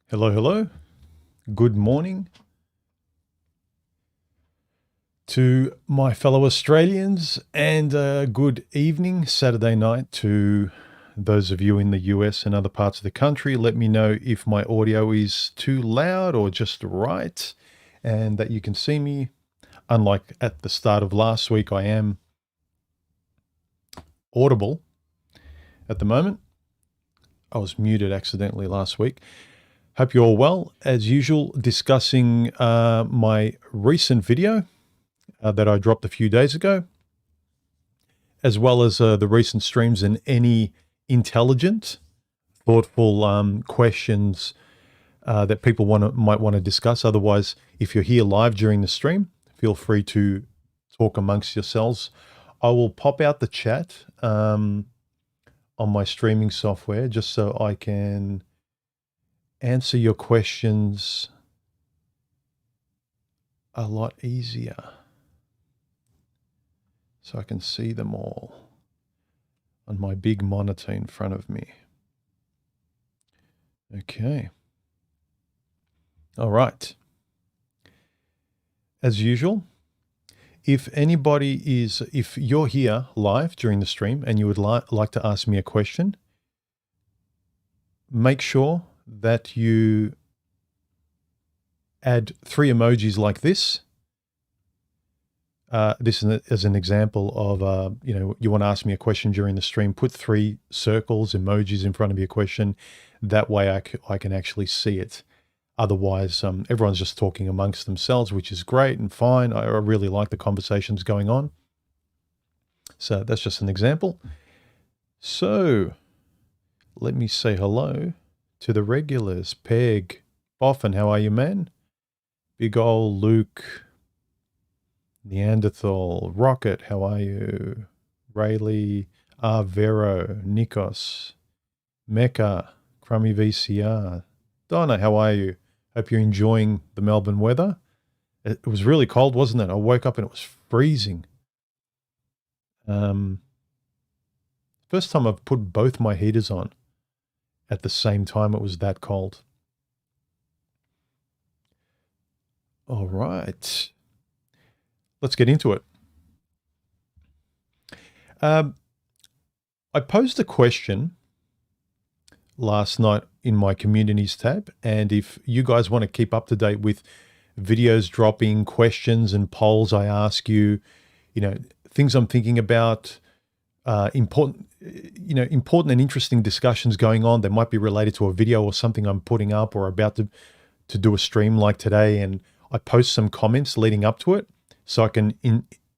Hello, hello. Good morning to my fellow Australians, and good evening, Saturday night, to those of you in the US and other parts of the country. Let me know if my audio is too loud or just right, and that you can see me. Unlike at the start of last week, I am audible at the moment. I was muted accidentally last week. Hope you're all well. As usual, discussing my recent video that I dropped a few days ago, as well as the recent streams and any intelligent, thoughtful questions that people might want to discuss. Otherwise, if you're here live during the stream, feel free to talk amongst yourselves. I will pop out the chat on my streaming software just so I can answer your questions a lot easier, so I can see them all on my big monitor in front of me. Okay. All right. As usual, if you're here live during the stream and you would like to ask me a question, make sure that you add 3 emojis like this. This is an example of, you want to ask me a question during the stream, put 3 circles, emojis in front of your question. That way I can actually see it. Otherwise, everyone's just talking amongst themselves, which is great and fine. I really like the conversations going on. So that's just an example. So let me say hello to the regulars. Peg, Boffin, how are you, man? Big ol' Luke, Neanderthal, Rocket, how are you? Rayleigh, Vero, Nikos, Mecca, Crummy VCR. Donna, how are you? Hope you're enjoying the Melbourne weather. It was really cold, wasn't it? I woke up and it was freezing. First time I've put both my heaters on at the same time. It was that cold. All right. Let's get into it. I posed a question last night in my communities tab, and if you guys want to keep up to date with videos dropping, questions and polls I ask you, things I'm thinking about, important and interesting discussions going on that might be related to a video or something I'm putting up or about to do a stream like today, and I post some comments leading up to it so I can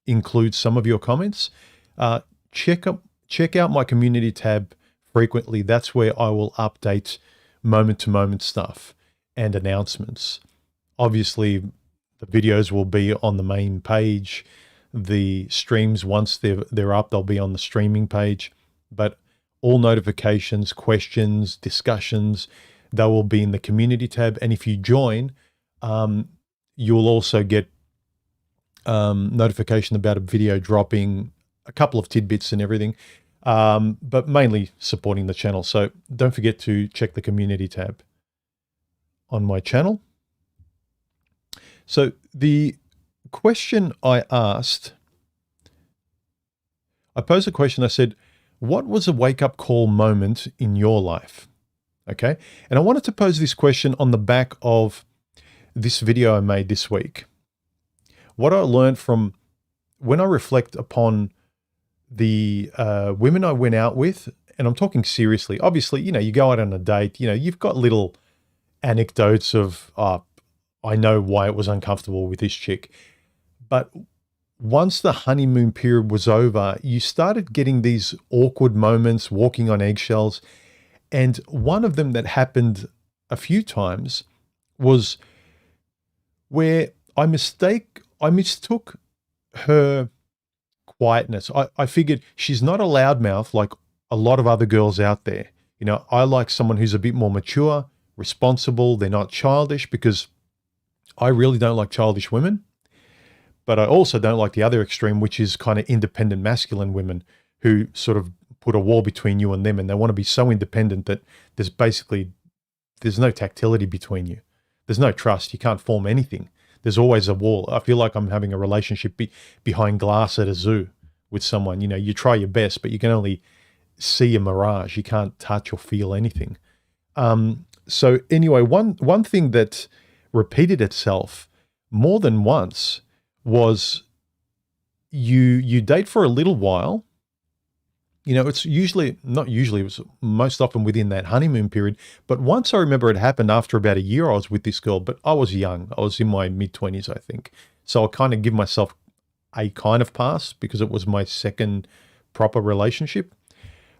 include some of your comments. Check out my community tab frequently. That's where I will update moment-to-moment stuff and announcements. Obviously, the videos will be on the main page. The streams, once they're up, they'll be on the streaming page. But all notifications, questions, discussions, they will be in the community tab. And if you join, you'll also get notification about a video dropping, a couple of tidbits and everything, but mainly supporting the channel. So don't forget to check the community tab on my channel. So the question I posed a question. I said, what was a wake-up call moment in your life? Okay. And I wanted to pose this question on the back of this video I made this week. What I learned from when I reflect upon the women I went out with, and I'm talking seriously. Obviously, you go out on a date, you've got little anecdotes of, I know why it was uncomfortable with this chick. But once the honeymoon period was over, you started getting these awkward moments, walking on eggshells. And one of them that happened a few times was where I mistook her quietness. I figured she's not a loudmouth like a lot of other girls out there. I like someone who's a bit more mature, responsible. They're not childish, because I really don't like childish women, but I also don't like the other extreme, which is kind of independent masculine women who sort of put a wall between you and them, and they want to be so independent that there's no tactility between you. There's no trust. You can't form anything. There's always a wall. I feel like I'm having a relationship behind glass at a zoo with someone. You know, you try your best, but you can only see a mirage. You can't touch or feel anything. So anyway, one thing that repeated itself more than once was you date for a little while. You know, it's not usually, it was most often within that honeymoon period. But once I remember it happened after about a year I was with this girl, but I was young. I was in my mid-20s, I think. So I kind of give myself a kind of pass because it was my second proper relationship.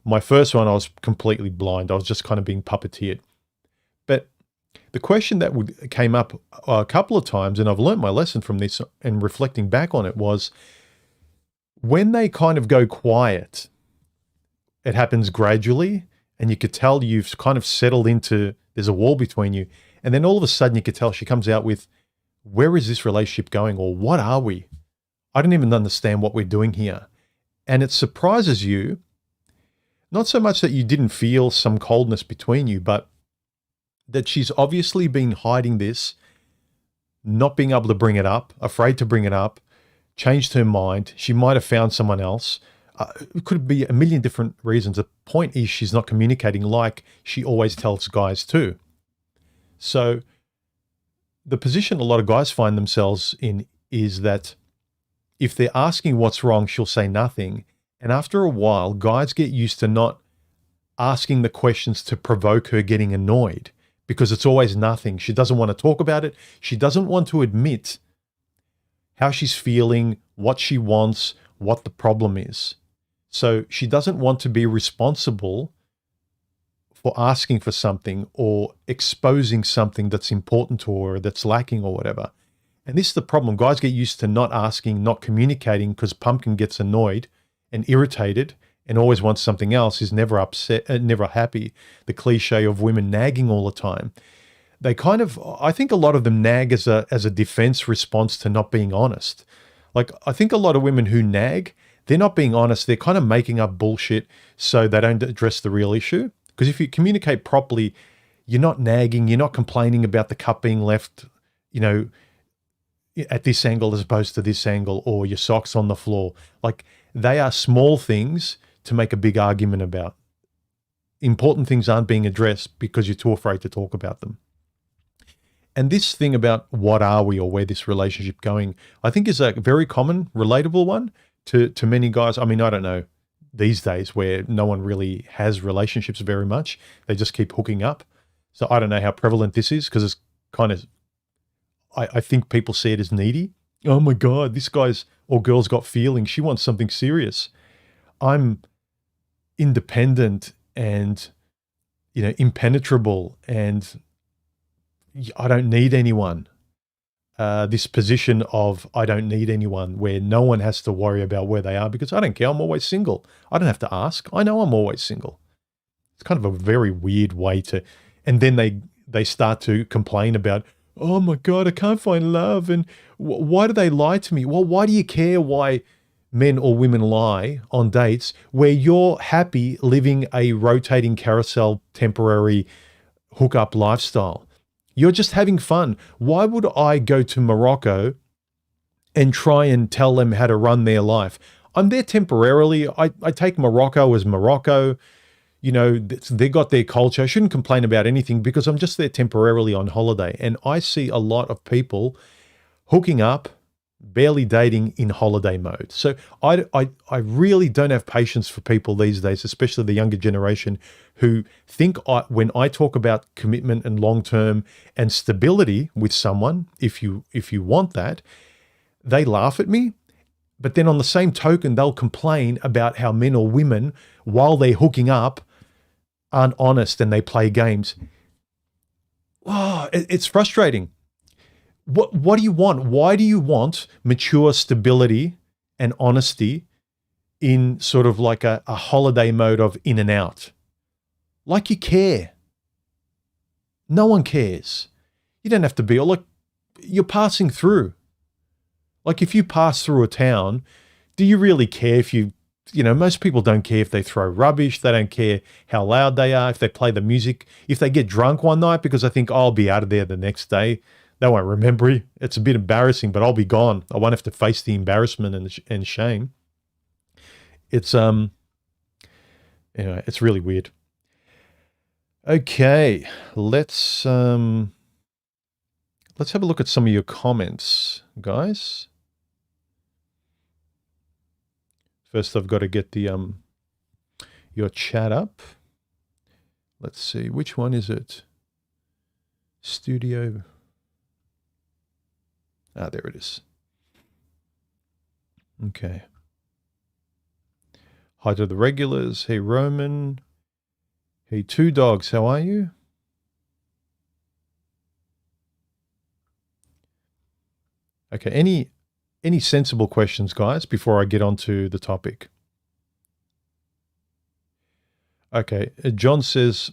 My first one, I was completely blind. I was just kind of being puppeteered. But the question that came up a couple of times, and I've learned my lesson from this and reflecting back on it, was when they kind of go quiet, it happens gradually, and you could tell you've kind of settled into, there's a wall between you. And then all of a sudden you could tell she comes out with, where is this relationship going? Or what are we? I don't even understand what we're doing here. And it surprises you, not so much that you didn't feel some coldness between you, but that she's obviously been hiding this, not being able to bring it up, afraid to bring it up, changed her mind. She might have found someone else. It could be a million different reasons. The point is she's not communicating like she always tells guys to. So the position a lot of guys find themselves in is that if they're asking what's wrong, she'll say nothing. And after a while, guys get used to not asking the questions to provoke her getting annoyed because it's always nothing. She doesn't want to talk about it. She doesn't want to admit how she's feeling, what she wants, what the problem is. So she doesn't want to be responsible for asking for something or exposing something that's important to her, that's lacking or whatever. And this is the problem. Guys get used to not asking, not communicating, because Pumpkin gets annoyed and irritated and always wants something else, is never upset, never happy. The cliche of women nagging all the time. They kind of, I think a lot of them nag as a defense response to not being honest. Like, I think a lot of women who nag, they're not being honest. They're kind of making up bullshit so they don't address the real issue. Because if you communicate properly, you're not nagging, you're not complaining about the cup being left, you know, at this angle as opposed to this angle, or your socks on the floor. Like, they are small things to make a big argument about. Important things aren't being addressed because you're too afraid to talk about them. And this thing about what are we or where this relationship going, I think is a very common, relatable one to many guys. I mean, I don't know these days where no one really has relationships very much. They just keep hooking up. So I don't know how prevalent this is because it's kind of, I think people see it as needy. Oh my God, this guy's or girl's got feelings. She wants something serious. I'm independent and, you know, impenetrable, and I don't need anyone. This position of I don't need anyone, where no one has to worry about where they are because I don't care. I'm always single. I don't have to ask. I know I'm always single. It's kind of a very weird way to, and then they start to complain about, oh my God, I can't find love. And why do they lie to me? Well, why do you care why men or women lie on dates where you're happy living a rotating carousel, temporary hookup lifestyle? You're just having fun. Why would I go to Morocco and try and tell them how to run their life? I'm there temporarily. I take Morocco as Morocco. You know, they got their culture. I shouldn't complain about anything because I'm just there temporarily on holiday. And I see a lot of people hooking up, barely dating in holiday mode. So I really don't have patience for people these days, especially the younger generation, who think when I talk about commitment and long-term and stability with someone, if you want that, they laugh at me. But then on the same token, they'll complain about how men or women, while they're hooking up, aren't honest and they play games. Oh, it's frustrating. What do you want? Why do you want mature stability and honesty in sort of like a holiday mode of in and out? Like you care. No one cares. You don't have to be, look, you're passing through. Like if you pass through a town, do you really care if most people don't care if they throw rubbish. They don't care how loud they are, if they play the music. If they get drunk one night because I think I'll be out of there the next day, they won't remember it. It's a bit embarrassing, but I'll be gone. I won't have to face the embarrassment and shame. It's anyway, it's really weird. Okay, let's have a look at some of your comments, guys. First, I've got to get the your chat up. Let's see, which one is it? Studio. Ah, there it is. Okay. Hi to the regulars. Hey, Roman. Hey, Two Dogs, how are you? Okay, any sensible questions, guys, before I get on to the topic? Okay, John says,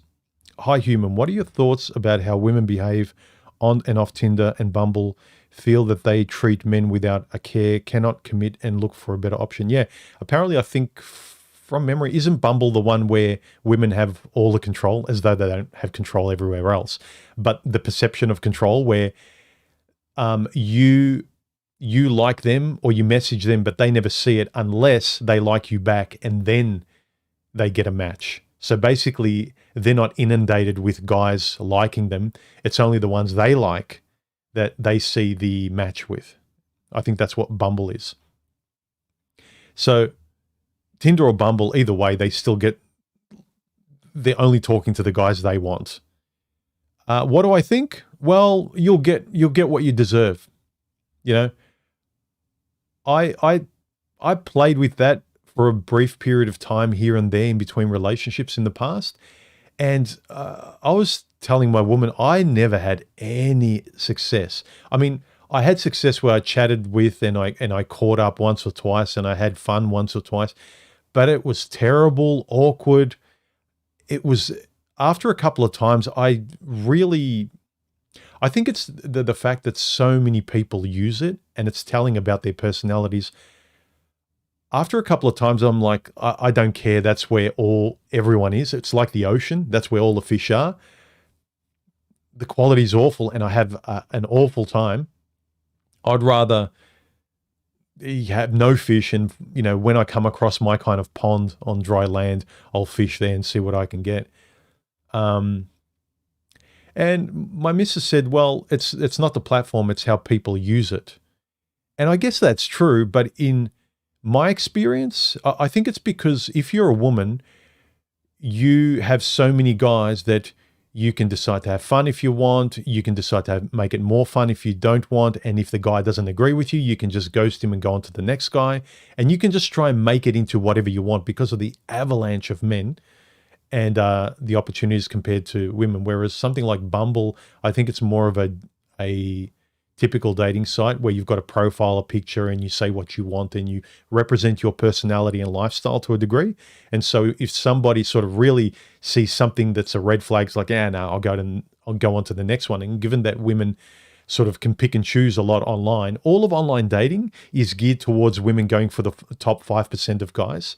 hi, human. What are your thoughts about how women behave on and off Tinder and Bumble, feel that they treat men without a care, cannot commit and look for a better option? Yeah, apparently I think from memory, isn't Bumble the one where women have all the control, as though they don't have control everywhere else? But the perception of control where you like them or you message them, but they never see it unless they like you back and then they get a match. So basically, they're not inundated with guys liking them. It's only the ones they like that they see the match with. I think that's what Bumble is. So Tinder or Bumble, either way, they're only talking to the guys they want. What do I think? Well, you'll get what you deserve. You know, I played with that for a brief period of time here and there in between relationships in the past. And I was telling my woman, I never had any success. I mean, I had success where I chatted with and I caught up once or twice and I had fun once or twice, but it was terrible, awkward. It was after a couple of times, I think it's the fact that so many people use it and it's telling about their personalities. After a couple of times, I'm like, I don't care. That's where everyone is. It's like the ocean. That's where all the fish are. The quality is awful and I have an awful time. I'd rather have no fish and, when I come across my kind of pond on dry land, I'll fish there and see what I can get. And my missus said, well, it's not the platform, it's how people use it. And I guess that's true, but in my experience, I think it's because if you're a woman, you have so many guys that you can decide to have fun if you want. You can decide to make it more fun if you don't want. And if the guy doesn't agree with you, you can just ghost him and go on to the next guy. And you can just try and make it into whatever you want because of the avalanche of men and the opportunities compared to women. Whereas something like Bumble, I think it's more of a typical dating site where you've got a profile, a picture, and you say what you want and you represent your personality and lifestyle to a degree. And so if somebody sort of really sees something that's a red flag, it's like, no, I'll go on to the next one. And given that women sort of can pick and choose a lot online, all of online dating is geared towards women going for the top 5% of guys.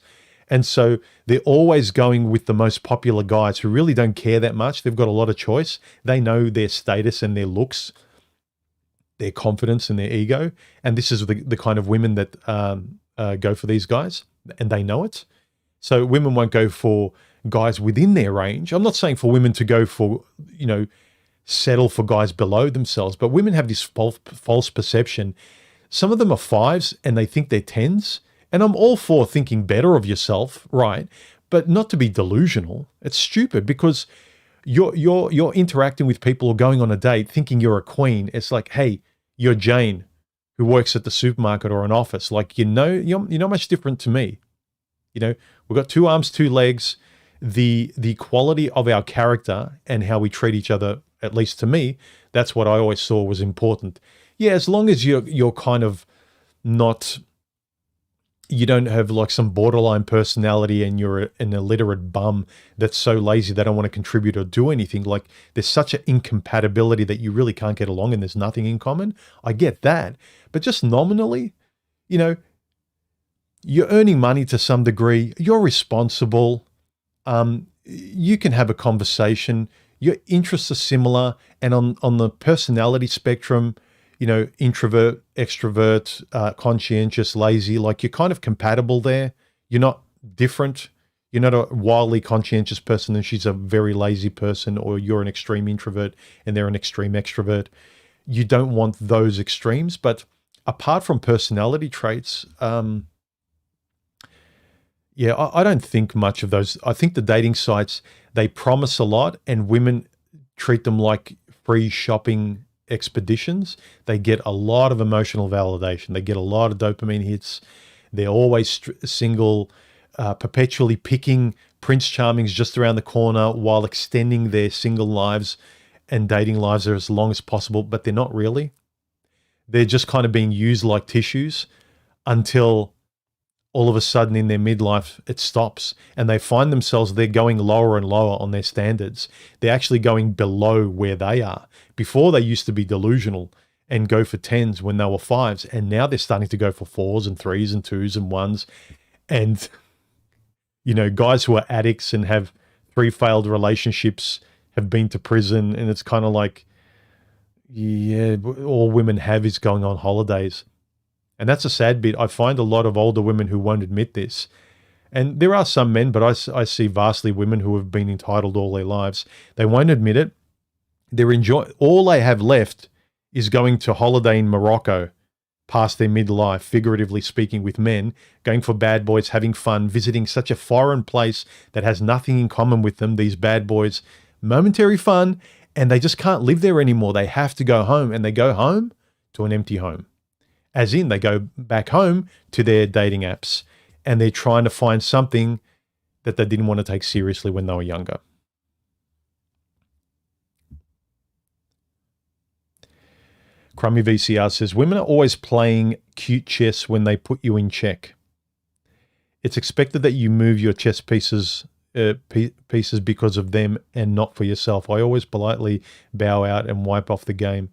And so they're always going with the most popular guys who really don't care that much. They've got a lot of choice. They know their status and their looks, their confidence and their ego. And this is the kind of women that go for these guys, and they know it. So women won't go for guys within their range. I'm not saying for women to go for, settle for guys below themselves, but women have this false perception. Some of them are 5s and they think they're 10s. And I'm all for thinking better of yourself, right? But not to be delusional. It's stupid because you're interacting with people or going on a date thinking you're a queen. It's like, hey, you're Jane who works at the supermarket or an office. Like, you're not much different to me. We've got 2 arms, 2 legs. The quality of our character and how we treat each other, at least to me, that's what I always saw was important. Yeah, as long as you're kind of not you don't have like some borderline personality and you're an illiterate bum that's so lazy they don't want to contribute or do anything. Like there's such an incompatibility that you really can't get along and there's nothing in common. I get that. But just nominally, you know, you're earning money to some degree. You're responsible. You can have a conversation. Your interests are similar. And on the personality spectrum, you know, introvert, extrovert, conscientious, lazy, like you're kind of compatible there. You're not different. You're not a wildly conscientious person and she's a very lazy person, or you're an extreme introvert and they're an extreme extrovert. You don't want those extremes. But apart from personality traits, yeah, I don't think much of those. I think the dating sites, they promise a lot and women treat them like free shopping expeditions. They get a lot of emotional validation. They get a lot of dopamine hits. They're always single, perpetually picking Prince Charmings just around the corner while extending their single lives and dating lives as long as possible, but they're not really. They're just kind of being used like tissues until all of a sudden in their midlife, it stops and they find themselves, they're going lower and lower on their standards. They're actually going below where they are. Before they used to be delusional and go for 10s when they were 5s. And now they're starting to go for 4s and 3s and 2s and 1s. And, you know, guys who are addicts and have 3 failed relationships have been to prison. And it's kind of like, yeah, all women have is going on holidays. And that's a sad bit. I find a lot of older women who won't admit this. And there are some men, but I see vastly women who have been entitled all their lives. They won't admit it. All they have left is going to holiday in Morocco past their midlife, figuratively speaking, with men, going for bad boys, having fun, visiting such a foreign place that has nothing in common with them. These bad boys, momentary fun, and they just can't live there anymore. They have to go home, and they go home to an empty home. As in, they go back home to their dating apps and they're trying to find something that they didn't want to take seriously when they were younger. Crummy VCR says, women are always playing cute chess when they put you in check. It's expected that you move your chess pieces because of them and not for yourself. I always politely bow out and wipe off the game.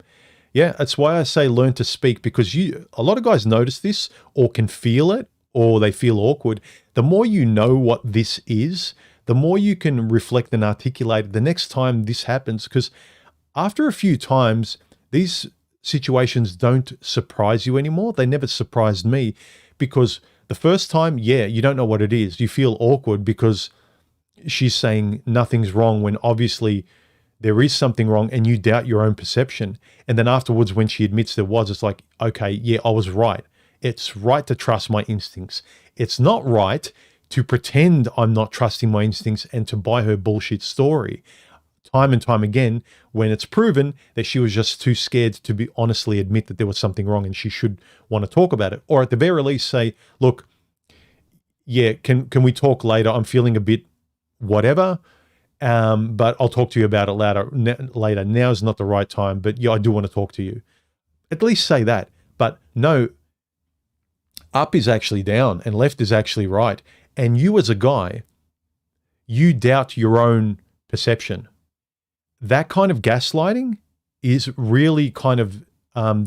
Yeah, that's why I say learn to speak, because a lot of guys notice this or can feel it or they feel awkward. The more you know what this is, the more you can reflect and articulate it the next time this happens, because after a few times, these situations don't surprise you anymore. They never surprised me, because the first time, yeah, you don't know what it is. You feel awkward because she's saying nothing's wrong when obviously there is something wrong and you doubt your own perception. And then afterwards, when she admits there was, it's like, okay, yeah, I was right. It's right to trust my instincts. It's not right to pretend I'm not trusting my instincts and to buy her bullshit story. Time and time again, when it's proven that she was just too scared to be honestly admit that there was something wrong and she should want to talk about it. Or at the very least say, look, yeah, can we talk later? I'm feeling a bit whatever. But I'll talk to you about it later. Now is not the right time, but yeah, I do want to talk to you. At least say that. But no, up is actually down and left is actually right. And you as a guy, you doubt your own perception. That kind of gaslighting is really kind of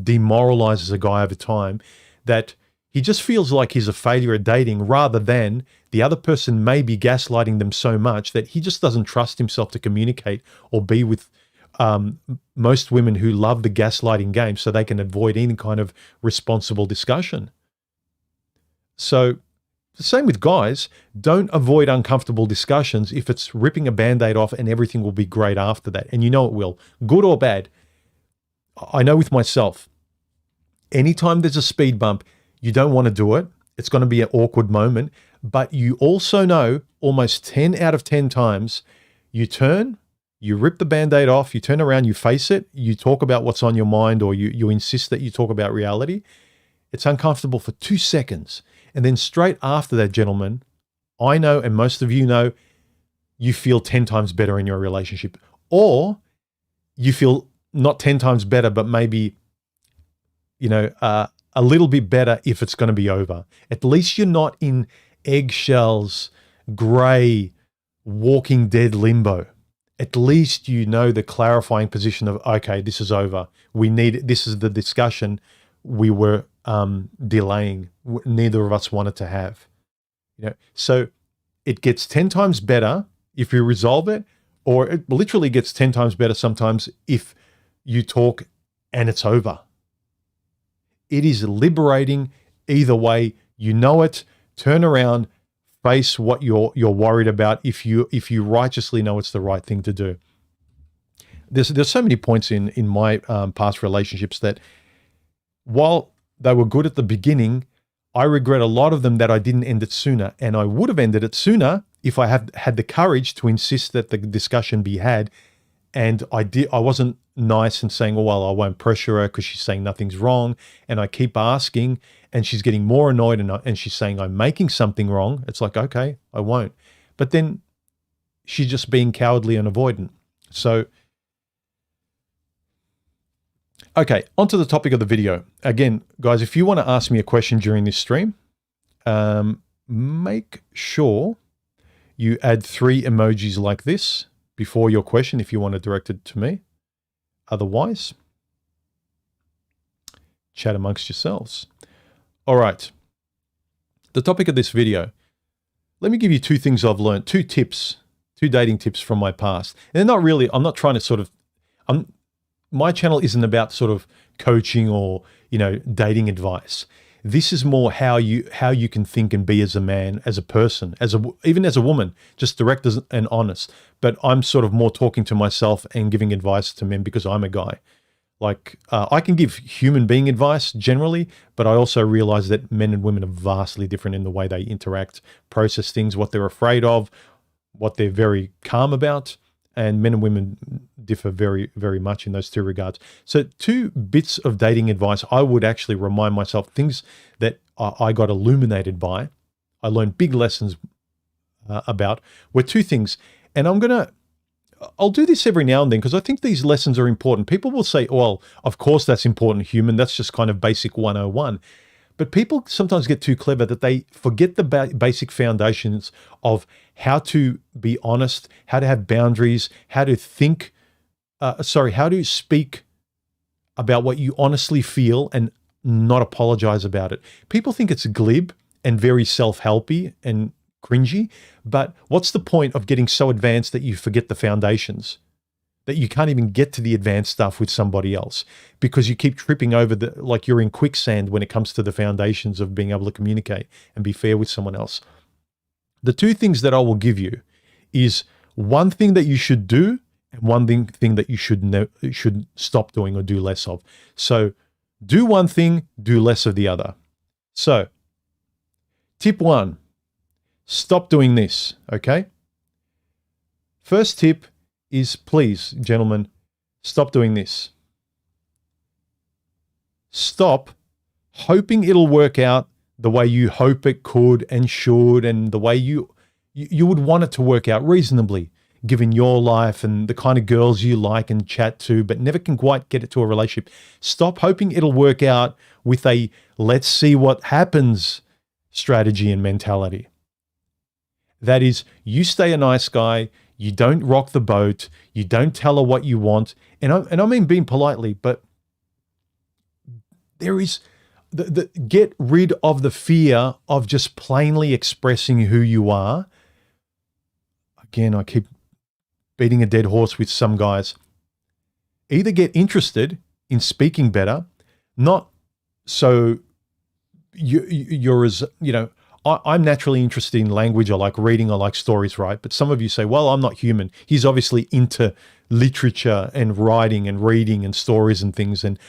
demoralizes a guy over time, that he just feels like he's a failure at dating, rather than the other person may be gaslighting them so much that he just doesn't trust himself to communicate or be with most women who love the gaslighting game so they can avoid any kind of responsible discussion. So the same with guys. Don't avoid uncomfortable discussions if it's ripping a Band-Aid off and everything will be great after that. And you know it will. Good or bad. I know with myself, anytime there's a speed bump, you don't want to do it. It's going to be an awkward moment. But you also know almost 10 out of 10 times, you turn, you rip the Band-Aid off, you turn around, you face it, you talk about what's on your mind, or you insist that you talk about reality. It's uncomfortable for 2 seconds. And then straight after that, gentlemen, I know, and most of you know, you feel 10 times better in your relationship. Or you feel not 10 times better, but maybe, a little bit better if it's going to be over. At least you're not in eggshells, gray, Walking Dead limbo. At least you know the clarifying position of, okay, this is over. This is the discussion we were delaying. Neither of us wanted to have. So it gets 10 times better if you resolve it, or it literally gets 10 times better sometimes if you talk and it's over. It is liberating either way. You know it. Turn around, face what you're worried about if you righteously know it's the right thing to do. There's so many points in my past relationships that while they were good at the beginning, I regret a lot of them that I didn't end it sooner. And I would have ended it sooner if I had the courage to insist that the discussion be had. And I wasn't nice and saying, oh, well, I won't pressure her because she's saying nothing's wrong. And I keep asking and she's getting more annoyed and she's saying I'm making something wrong. It's like, okay, I won't. But then she's just being cowardly and avoidant. So, okay, onto the topic of the video. Again, guys, if you want to ask me a question during this stream, make sure you add 3 emojis like this before your question if you want to direct it to me. Otherwise, chat amongst yourselves. All right. The topic of this video. Let me give you 2 things I've learned, 2 tips, 2 dating tips from my past. And they're not really, I'm not trying to sort of, my channel isn't about sort of coaching or, dating advice. This is more how you can think and be as a man, as a person, even as a woman, just direct and honest. But I'm sort of more talking to myself and giving advice to men because I'm a guy. Like I can give human being advice generally, but I also realize that men and women are vastly different in the way they interact, process things, what they're afraid of, what they're very calm about. And men and women differ very, very much in those 2 regards. So 2 bits of dating advice I would actually remind myself, things that I got illuminated by, I learned big lessons about, were 2 things. And I'll do this every now and then because I think these lessons are important. People will say, well, of course that's important, human. That's just kind of basic 101. But people sometimes get too clever that they forget the basic foundations of how to be honest, how to have boundaries, how to think, how to speak about what you honestly feel and not apologize about it. People think it's glib and very self-helpy and cringy, but what's the point of getting so advanced that you forget the foundations? That you can't even get to the advanced stuff with somebody else because you keep tripping over like you're in quicksand when it comes to the foundations of being able to communicate and be fair with someone else. The 2 things that I will give you is one thing that you should do and one thing that you should stop doing or do less of. So do one thing, do less of the other. So tip 1, stop doing this, okay? First tip is, please, gentlemen, stop doing this. Stop hoping it'll work out the way you hope it could and should, and the way you would want it to work out reasonably, given your life and the kind of girls you like and chat to, but never can quite get it to a relationship. Stop hoping it'll work out with a let's see what happens strategy and mentality. That is, you stay a nice guy, you don't rock the boat, you don't tell her what you want, and I mean being politely, but there is get rid of the fear of just plainly expressing who you are. Again, I keep beating a dead horse with some guys. Either get interested in speaking better, not so you're as, I'm naturally interested in language. I like reading. I like stories, right? But some of you say, well, I'm not human. He's obviously into literature and writing and reading and stories and things. And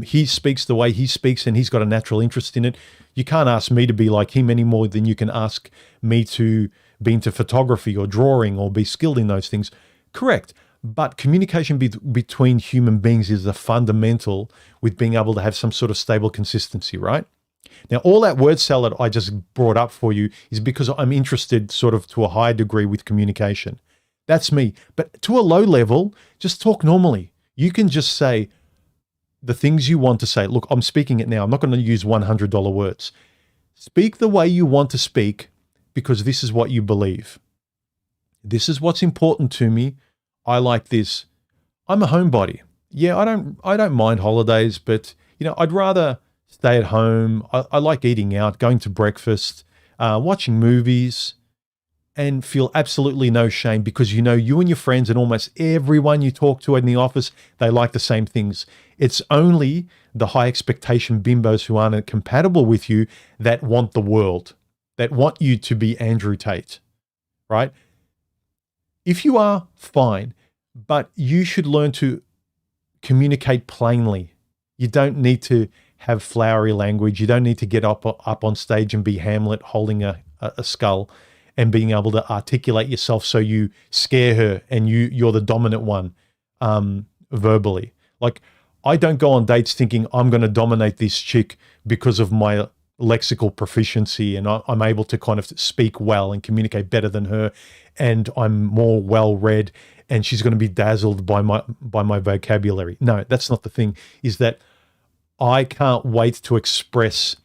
he speaks the way he speaks and he's got a natural interest in it. You can't ask me to be like him any more than you can ask me to be into photography or drawing or be skilled in those things. Correct. But communication between human beings is the fundamental with being able to have some sort of stable consistency, right? Now, all that word salad I just brought up for you is because I'm interested sort of to a high degree with communication. That's me. But to a low level, just talk normally. You can just say, the things you want to say. Look, I'm speaking it now. I'm not going to use $100 words. Speak the way you want to speak because this is what you believe. This is what's important to me. I like this. I'm a homebody. Yeah, I don't mind holidays, but I'd rather stay at home. I like eating out, going to breakfast, watching movies, and feel absolutely no shame because you and your friends and almost everyone you talk to in the office, they like the same things. It's only the high expectation bimbos who aren't compatible with you that want the world, that want you to be Andrew Tate, right? If you are, fine, but you should learn to communicate plainly. You don't need to have flowery language. You don't need to get up on stage and be Hamlet holding a skull and being able to articulate yourself so you scare her and you're the dominant one verbally. Like, I don't go on dates thinking I'm going to dominate this chick because of my lexical proficiency and I'm able to kind of speak well and communicate better than her and I'm more well-read and she's going to be dazzled by my vocabulary. No, that's not the thing. Is that I can't wait to express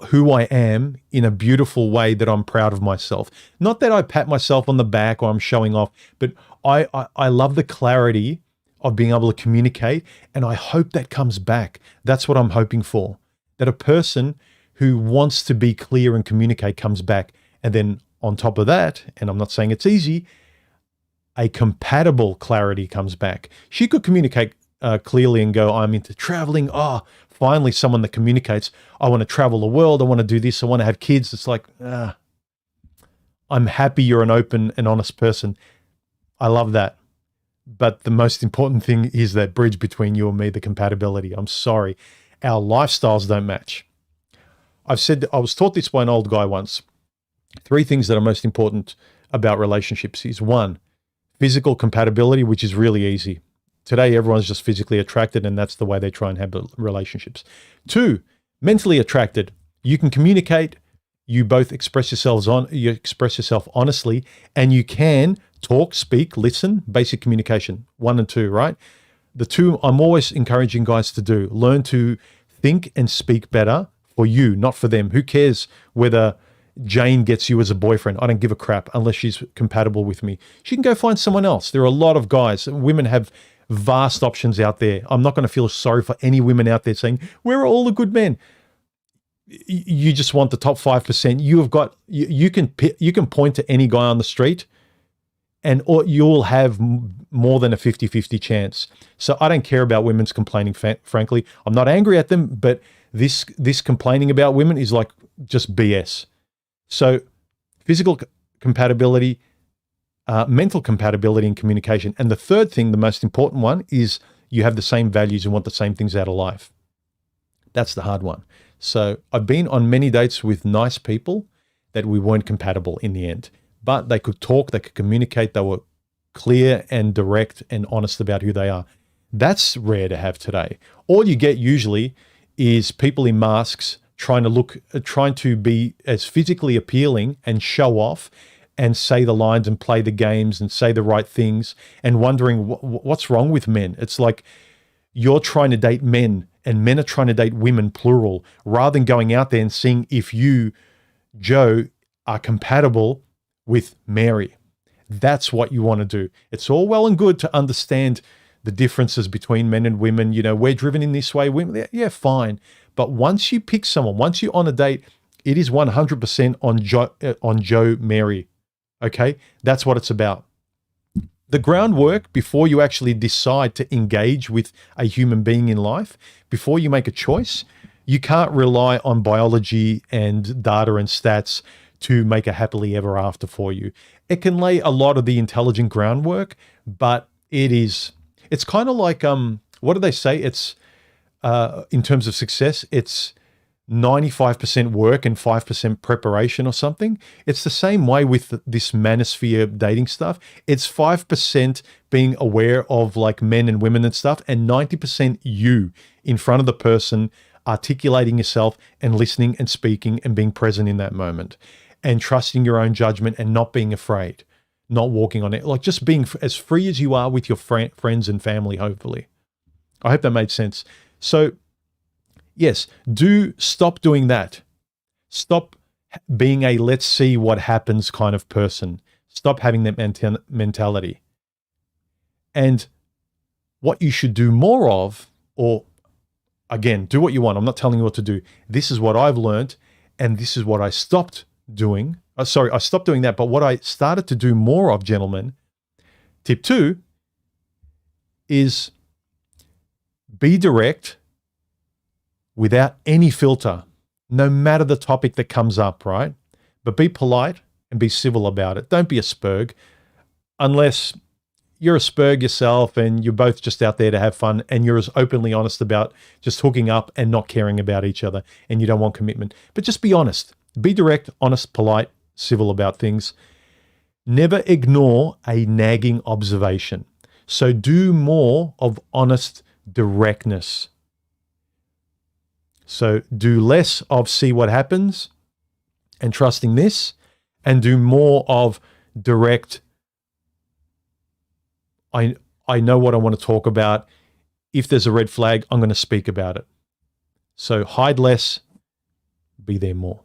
who I am in a beautiful way that I'm proud of myself. Not that I pat myself on the back or I'm showing off, but I love the clarity of being able to communicate, and I hope that comes back. That's what I'm hoping for, that a person who wants to be clear and communicate comes back. And then on top of that, and I'm not saying it's easy, a compatible clarity comes back. She could communicate clearly and go, I'm into traveling. Oh, finally someone that communicates. I want to travel the world. I want to do this. I want to have kids. It's like, I'm happy you're an open and honest person. I love that. But the most important thing is that bridge between you and me, the compatibility. I'm sorry. Our lifestyles don't match. I was taught this by an old guy once. 3 things that are most important about relationships is 1, physical compatibility, which is really easy. Today, everyone's just physically attracted, and that's the way they try and have relationships. 2, mentally attracted. You can communicate. You both express yourself honestly, and you can talk, speak, listen, basic communication. 1 and 2, right? The 2, I'm always encouraging guys to do. Learn to think and speak better for you, not for them. Who cares whether Jane gets you as a boyfriend? I don't give a crap unless she's compatible with me. She can go find someone else. There are a lot of guys. Women have vast options out there. I'm not going to feel sorry for any women out there saying, where are all the good men? You just want the top 5%. You can point to any guy on the street or you'll have more than a 50-50 chance. So I don't care about women's complaining, frankly. I'm not angry at them, but this complaining about women is like just BS. So physical compatibility, mental compatibility and communication. And the third thing, the most important one, is you have the same values and want the same things out of life. That's the hard one. So I've been on many dates with nice people that we weren't compatible in the end, but they could talk, they could communicate, they were clear and direct and honest about who they are. That's rare to have today. All you get usually is people in masks trying to be as physically appealing and show off and say the lines and play the games and say the right things and wondering what's wrong with men. It's like you're trying to date men and men are trying to date women, plural, rather than going out there and seeing if you, Joe, are compatible with Mary. That's what you want to do. It's all well and good to understand the differences between men and women. We're driven in this way. Women, yeah, fine. But once you pick someone, once you're on a date, it is 100% on Joe, Mary. Okay? That's what it's about. The groundwork before you actually decide to engage with a human being in life, before you make a choice, you can't rely on biology and data and stats to make a happily ever after for you. It can lay a lot of the intelligent groundwork, but it's kind of like, what do they say? It's, in terms of success, it's 95% work and 5% preparation or something. It's the same way with this manosphere dating stuff. It's 5% being aware of like men and women and stuff, and 90% you in front of the person, articulating yourself and listening and speaking and being present in that moment and trusting your own judgment and not being afraid, not walking on it, like just being as free as you are with your friends and family, hopefully. I hope that made sense. So yes, stop doing that. Stop being a let's see what happens kind of person. Stop having that mentality. And what you should do more of, or again, do what you want. I'm not telling you what to do. This is what I've learned, and this is what I stopped doing. I stopped doing that, but what I started to do more of, gentlemen, tip 2 is be direct without any filter, no matter the topic that comes up, right? But be polite and be civil about it. Don't be a spurg, unless you're a spurg yourself and you're both just out there to have fun and you're as openly honest about just hooking up and not caring about each other and you don't want commitment. But just be honest. Be direct, honest, polite, civil about things. Never ignore a nagging observation. So do more of honest directness. So do less of see what happens and trusting this, and do more of direct, I know what I want to talk about. If there's a red flag, I'm going to speak about it. So hide less, be there more.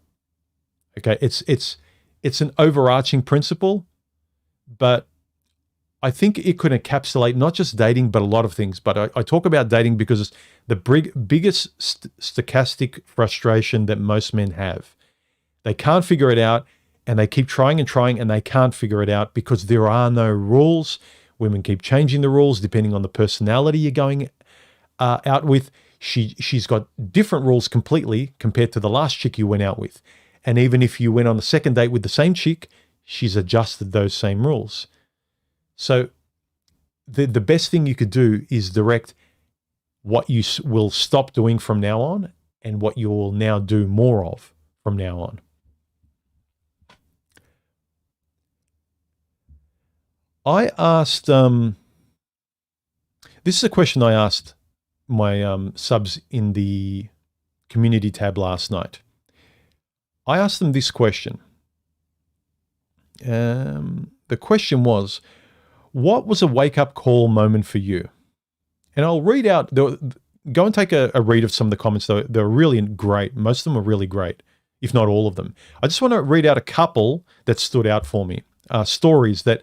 Okay, it's an overarching principle, but I think it could encapsulate not just dating, but a lot of things. But I talk about dating because it's the biggest stochastic frustration that most men have. They can't figure it out, and they keep trying and trying, and they can't figure it out because there are no rules. Women keep changing the rules depending on the personality you're going out with. She's got different rules completely compared to the last chick you went out with. And even if you went on a second date with the same chick, she's adjusted those same rules. So the best thing you could do is direct what you will stop doing from now on and what you will now do more of from now on. I asked, this is a question I asked my subs in the community tab last night. I asked them this question. The question was, what was a wake-up call moment for you? And I'll read out, go and take a read of some of the comments. They're really great. Most of them are really great, if not all of them. I just want to read out a couple that stood out for me. Stories that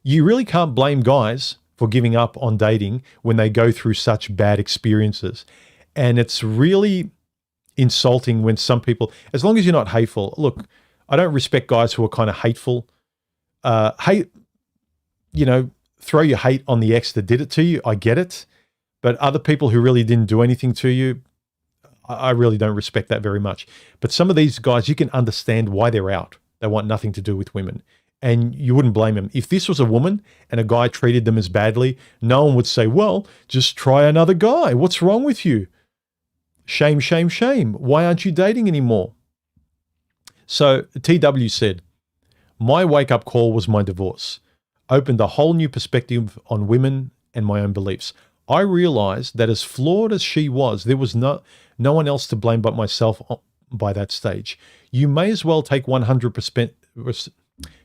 you really can't blame guys for giving up on dating when they go through such bad experiences. And it's really insulting when some people, as long as you're not hateful. Look, I don't respect guys who are kind of hateful. Throw your hate on the ex that did it to you. I get it. But other people who really didn't do anything to you, I really don't respect that very much. But some of these guys, you can understand why they're out. They want nothing to do with women. And you wouldn't blame them. If this was a woman and a guy treated them as badly, no one would say, well, just try another guy. What's wrong with you? Shame, shame, shame. Why aren't you dating anymore? So TW said, my wake-up call was my divorce. Opened a whole new perspective on women and my own beliefs. I realized that as flawed as she was, there was no one else to blame but myself by that stage. You may as well take 100%.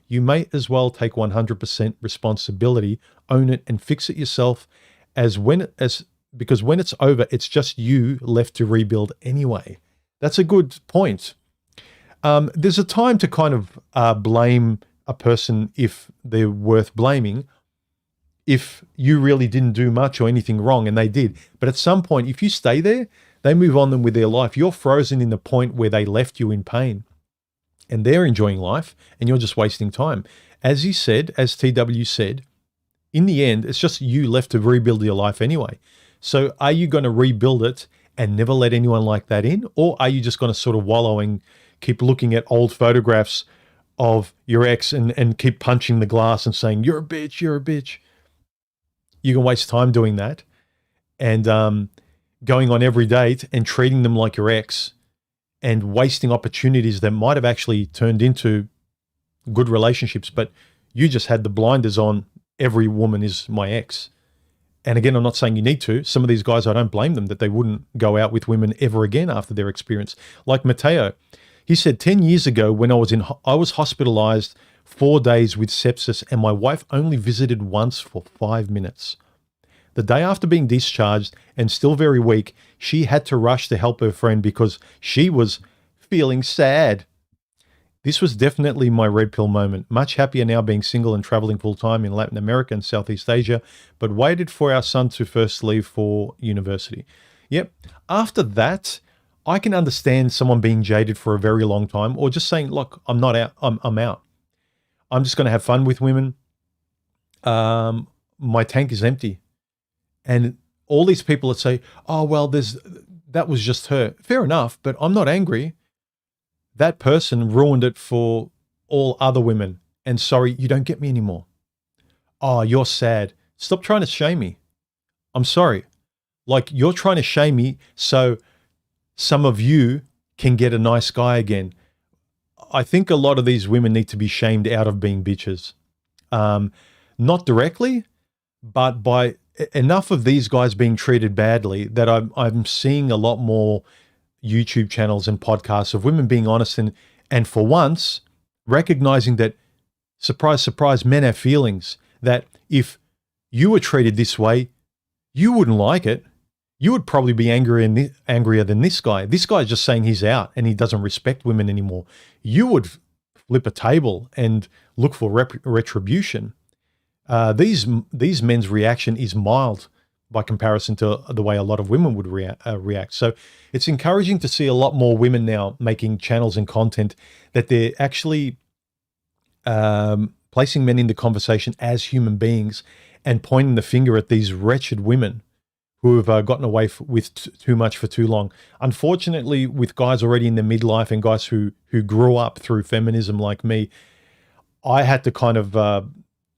You may as well take 100% responsibility, own it, and fix it yourself. Because when it's over, it's just you left to rebuild anyway. That's a good point. There's a time to kind of blame a person if they're worth blaming, if you really didn't do much or anything wrong, and they did. But at some point, if you stay there, they move on with their life. You're frozen in the point where they left you in pain. And they're enjoying life, and you're just wasting time. As he said, as TW said, in the end, it's just you left to rebuild your life anyway. So are you going to rebuild it and never let anyone like that in? Or are you just going to sort of wallow and keep looking at old photographs of your ex and keep punching the glass and saying, you're a bitch, you're a bitch? You can waste time doing that and going on every date and treating them like your ex, and wasting opportunities that might have actually turned into good relationships, but you just had the blinders on. Every woman is my ex. And again, I'm not saying you need to. Some of these guys, I don't blame them that they wouldn't go out with women ever again after their experience. Like Matteo, he said 10 years ago when I was hospitalized 4 days with sepsis, and my wife only visited once for 5 minutes. The day after being discharged and still very weak, she had to rush to help her friend because she was feeling sad. This was definitely my red pill moment. Much happier now being single and traveling full time in Latin America and Southeast Asia, but waited for our son to first leave for university. Yep. After that, I can understand someone being jaded for a very long time or just saying, look, I'm not out. I'm out. I'm just going to have fun with women. My tank is empty. And all these people that say, oh, well, that was just her. Fair enough, but I'm not angry. That person ruined it for all other women. And sorry, you don't get me anymore. Oh, you're sad. Stop trying to shame me. I'm sorry. Like, you're trying to shame me so some of you can get a nice guy again. I think a lot of these women need to be shamed out of being bitches. Not directly, but by enough of these guys being treated badly that I'm seeing a lot more YouTube channels and podcasts of women being honest and for once recognizing that, surprise, surprise, men have feelings, that if you were treated this way, you wouldn't like it. You would probably be angrier than this guy. This guy's just saying he's out and he doesn't respect women anymore. You would flip a table and look for retribution. These men's reaction is mild by comparison to the way a lot of women would react. So it's encouraging to see a lot more women now making channels and content that they're actually placing men in the conversation as human beings and pointing the finger at these wretched women who have gotten away with too much for too long. Unfortunately, with guys already in their midlife and guys who grew up through feminism like me, I had to kind of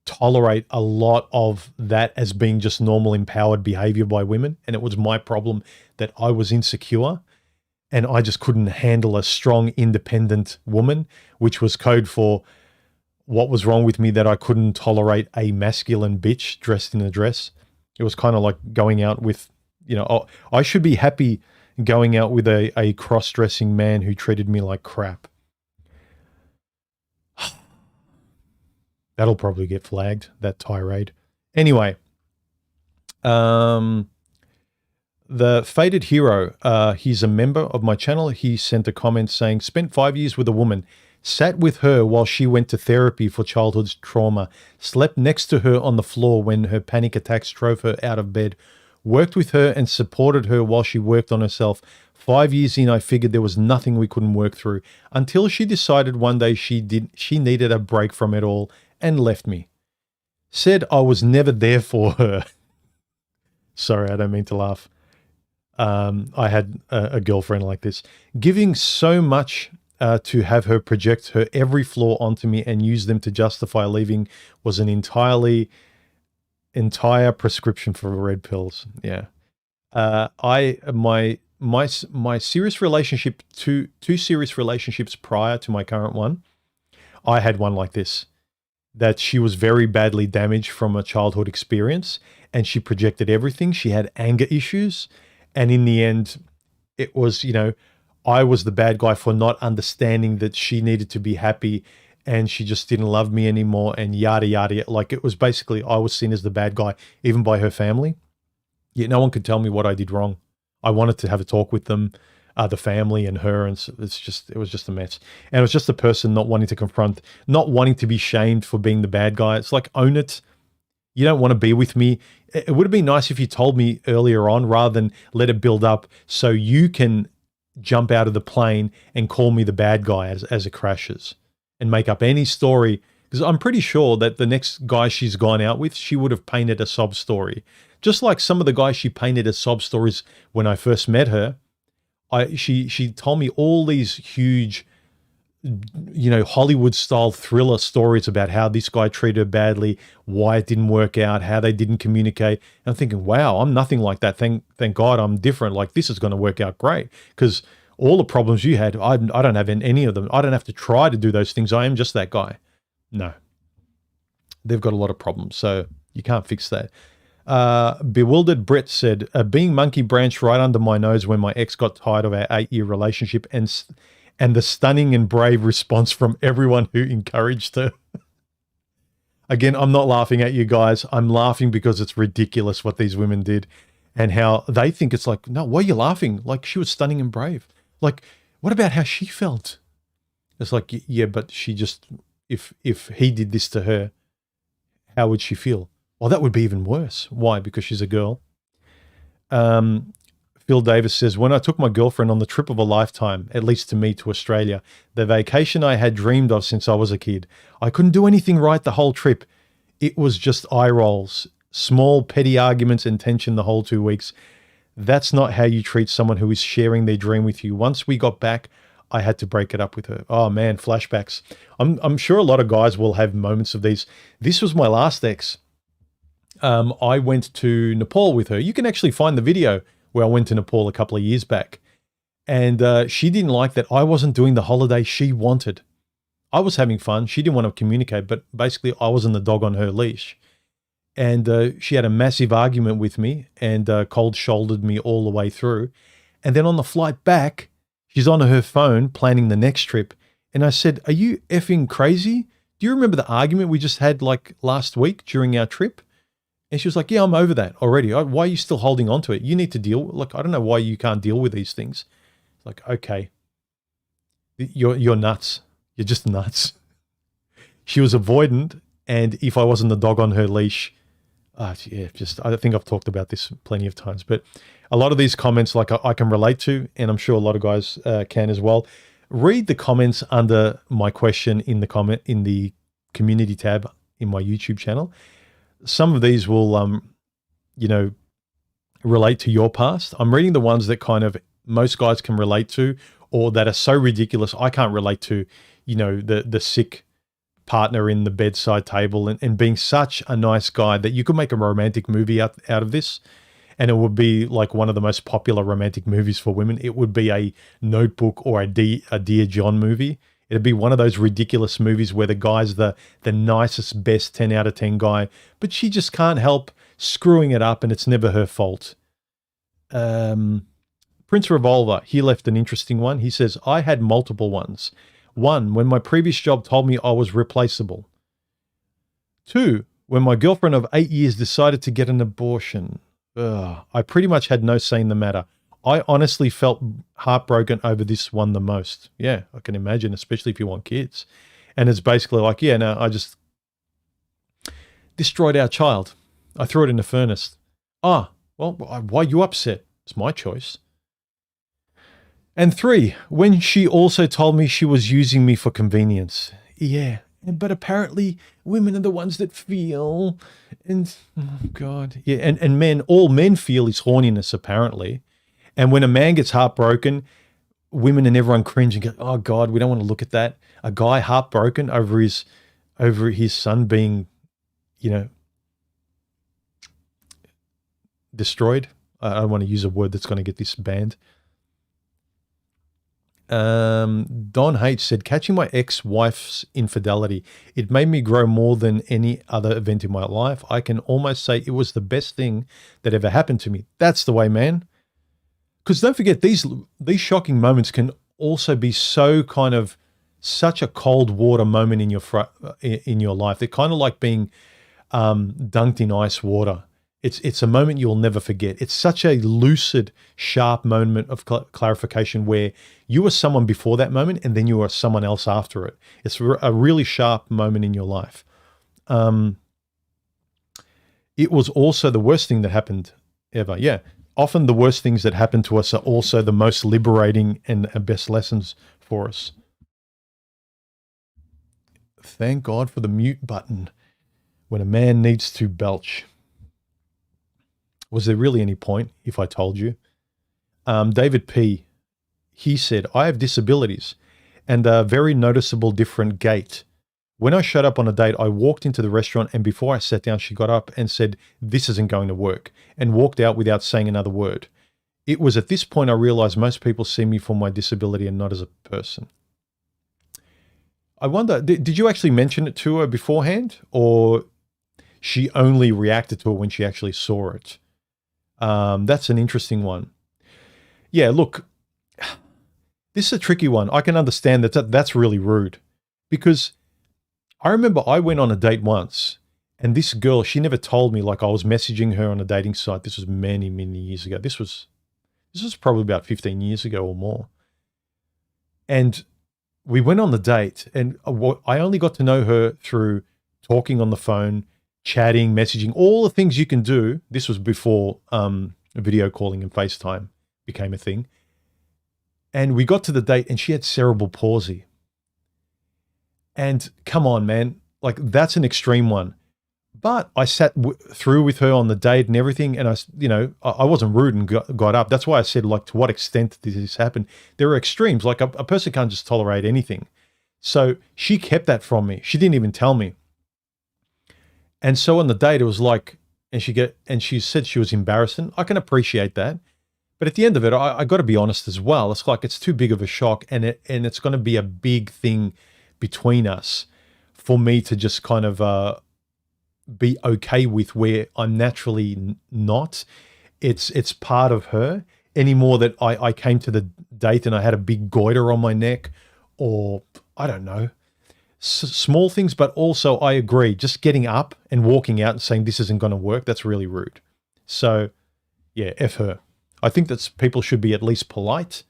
tolerate a lot of that as being just normal empowered behavior by women. And it was my problem that I was insecure and I just couldn't handle a strong, independent woman, which was code for what was wrong with me, that I couldn't tolerate a masculine bitch dressed in a dress. It was kind of like going out with, I should be happy going out with a cross-dressing man who treated me like crap. That'll probably get flagged, that tirade. Anyway, the Faded Hero, he's a member of my channel. He sent a comment saying, spent 5 years with a woman, sat with her while she went to therapy for childhood trauma, slept next to her on the floor when her panic attacks drove her out of bed, worked with her and supported her while she worked on herself. 5 years in, I figured there was nothing we couldn't work through until she decided one day she needed a break from it all and left me. Said I was never there for her. Sorry, I don't mean to laugh. I had a girlfriend like this. Giving so much to have her project her every flaw onto me and use them to justify leaving was an entire prescription for red pills. Yeah. My serious relationship, two serious relationships prior to my current one, I had one like this, that she was very badly damaged from a childhood experience and she projected everything. She had anger issues. And in the end, it was, I was the bad guy for not understanding that she needed to be happy and she just didn't love me anymore and yada, yada. Like, it was basically, I was seen as the bad guy, even by her family. Yet no one could tell me what I did wrong. I wanted to have a talk with them, the family and her, and it was just a mess. And it was just the person not wanting to confront, not wanting to be shamed for being the bad guy. It's like, own it. You don't want to be with me. It would have been nice if you told me earlier on rather than let it build up so you can jump out of the plane and call me the bad guy as it crashes and make up any story. Because I'm pretty sure that the next guy she's gone out with, she would have painted a sob story. Just like some of the guys she painted as sob stories when I first met her. She told me all these huge, Hollywood-style thriller stories about how this guy treated her badly, why it didn't work out, how they didn't communicate. And I'm thinking, wow, I'm nothing like that. Thank God I'm different. Like, this is going to work out great because all the problems you had, I don't have any of them. I don't have to try to do those things. I am just that guy. No. They've got a lot of problems, so you can't fix that. Bewildered Brett said, being monkey branched right under my nose when my ex got tired of our 8-year relationship and the stunning and brave response from everyone who encouraged her. Again, I'm not laughing at you guys. I'm laughing because it's ridiculous what these women did and how they think it's like, no, why are you laughing? Like, she was stunning and brave. Like, what about how she felt? It's like, yeah, but she just, if he did this to her, how would she feel? Well, that would be even worse. Why? Because she's a girl. Phil Davis says, when I took my girlfriend on the trip of a lifetime, at least to me, to Australia, the vacation I had dreamed of since I was a kid, I couldn't do anything right the whole trip. It was just eye rolls, small petty arguments and tension the whole 2 weeks. That's not how you treat someone who is sharing their dream with you. Once we got back, I had to break it up with her. Oh man, flashbacks. I'm sure a lot of guys will have moments of these. This was my last ex. I went to Nepal with her. You can actually find the video where I went to Nepal a couple of years back. And she didn't like that I wasn't doing the holiday she wanted. I was having fun. She didn't want to communicate, but basically I wasn't the dog on her leash. And she had a massive argument with me and cold-shouldered me all the way through. And then on the flight back, she's on her phone planning the next trip. And I said, are you effing crazy? Do you remember the argument we just had like last week during our trip? And she was like, yeah, I'm over that already. Why are you still holding on to it? You need to deal. Look, I don't know why you can't deal with these things. Like, okay, you're nuts. You're just nuts. She was avoidant. And if I wasn't the dog on her leash, yeah, just, I think I've talked about this plenty of times, but a lot of these comments, like I can relate to, and I'm sure a lot of guys can as well. Read the comments under my question in the community tab in my YouTube channel. Some of these will, relate to your past. I'm reading the ones that kind of most guys can relate to, or that are so ridiculous I can't relate to, the sick partner in the bedside table and being such a nice guy that you could make a romantic movie out of this. And it would be like one of the most popular romantic movies for women. It would be a Notebook or a Dear John movie. It'd be one of those ridiculous movies where the guy's the nicest, best 10 out of 10 guy, but she just can't help screwing it up and it's never her fault. Prince Revolver, he left an interesting one. He says, I had multiple ones. 1, when my previous job told me I was replaceable. 2, when my girlfriend of 8 years decided to get an abortion. I pretty much had no say in the matter. I honestly felt heartbroken over this one the most. Yeah, I can imagine, especially if you want kids. And it's basically like, yeah, no, I just destroyed our child. I threw it in the furnace. Well, why are you upset? It's my choice. And 3, when she also told me she was using me for convenience. Yeah, but apparently women are the ones that feel. And, oh God. Yeah, and men, all men feel is horniness, apparently. And when a man gets heartbroken, women and everyone cringe and go, oh God, we don't want to look at that. A guy heartbroken over his son being, destroyed. I don't want to use a word that's going to get this banned. Don H said, catching my ex-wife's infidelity, it made me grow more than any other event in my life. I can almost say it was the best thing that ever happened to me. That's the way, man. Because don't forget, these shocking moments can also be so kind of such a cold water moment in your life. They're kind of like being dunked in ice water. It's a moment you'll never forget. It's such a lucid, sharp moment of clarification where you were someone before that moment and then you are someone else after it. It's a really sharp moment in your life. It was also the worst thing that happened ever. Yeah. Often the worst things that happen to us are also the most liberating and best lessons for us. Thank God for the mute button when a man needs to belch. Was there really any point if I told you? David P., he said, I have disabilities and a very noticeable different gait. When I showed up on a date, I walked into the restaurant and before I sat down, she got up and said, this isn't going to work, and walked out without saying another word. It was at this point I realized most people see me for my disability and not as a person. I wonder, did you actually mention it to her beforehand, or she only reacted to it when she actually saw it? That's an interesting one. Yeah, look, this is a tricky one. I can understand that's really rude because I remember I went on a date once, and this girl, she never told me, like I was messaging her on a dating site. This was many, many years ago. This was probably about 15 years ago or more. And we went on the date, and I only got to know her through talking on the phone, chatting, messaging, all the things you can do. This was before video calling and FaceTime became a thing. And we got to the date, and she had cerebral palsy. And come on, man, like that's an extreme one. But I sat through with her on the date and everything, and I wasn't rude and got up. That's why I said, like, to what extent did this happen? There are extremes. Like a person can't just tolerate anything. So she kept that from me. She didn't even tell me. And so on the date, it was like, and she said she was embarrassed. And I can appreciate that. But at the end of it, I got to be honest as well. It's like it's too big of a shock, and it's going to be a big thing between us for me to just kind of be okay with where I'm naturally not. It's part of her anymore that I came to the date and I had a big goiter on my neck, or I don't know, small things. But also I agree, just getting up and walking out and saying this isn't going to work, that's really rude. So yeah, F her. I think that people should be at least polite.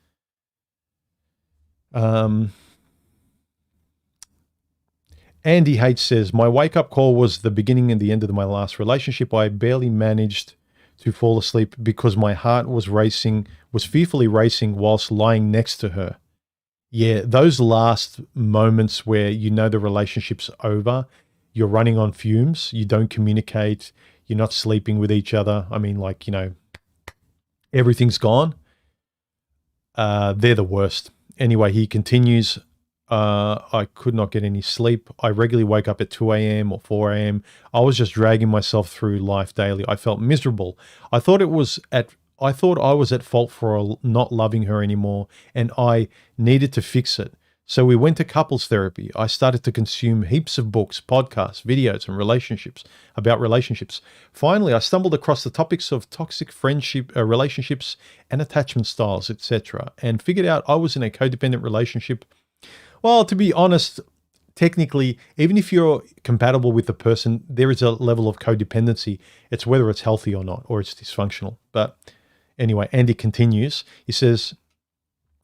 Andy H says, my wake-up call was the beginning and the end of my last relationship. I barely managed to fall asleep because my heart was fearfully racing whilst lying next to her. Yeah, those last moments where you know the relationship's over, you're running on fumes, you don't communicate, you're not sleeping with each other. I mean, like, everything's gone. They're the worst. Anyway, he continues, I could not get any sleep. I regularly wake up at 2 a.m. or 4 a.m. I was just dragging myself through life daily. I felt miserable. I thought I was at fault for not loving her anymore, and I needed to fix it. So we went to couples therapy. I started to consume heaps of books, podcasts, videos, and relationships. Finally, I stumbled across the topics of toxic friendship, relationships, and attachment styles, etc., and figured out I was in a codependent relationship. Well, to be honest, technically, even if you're compatible with the person, there is a level of codependency. It's whether it's healthy or not, or it's dysfunctional. But anyway, Andy continues. He says,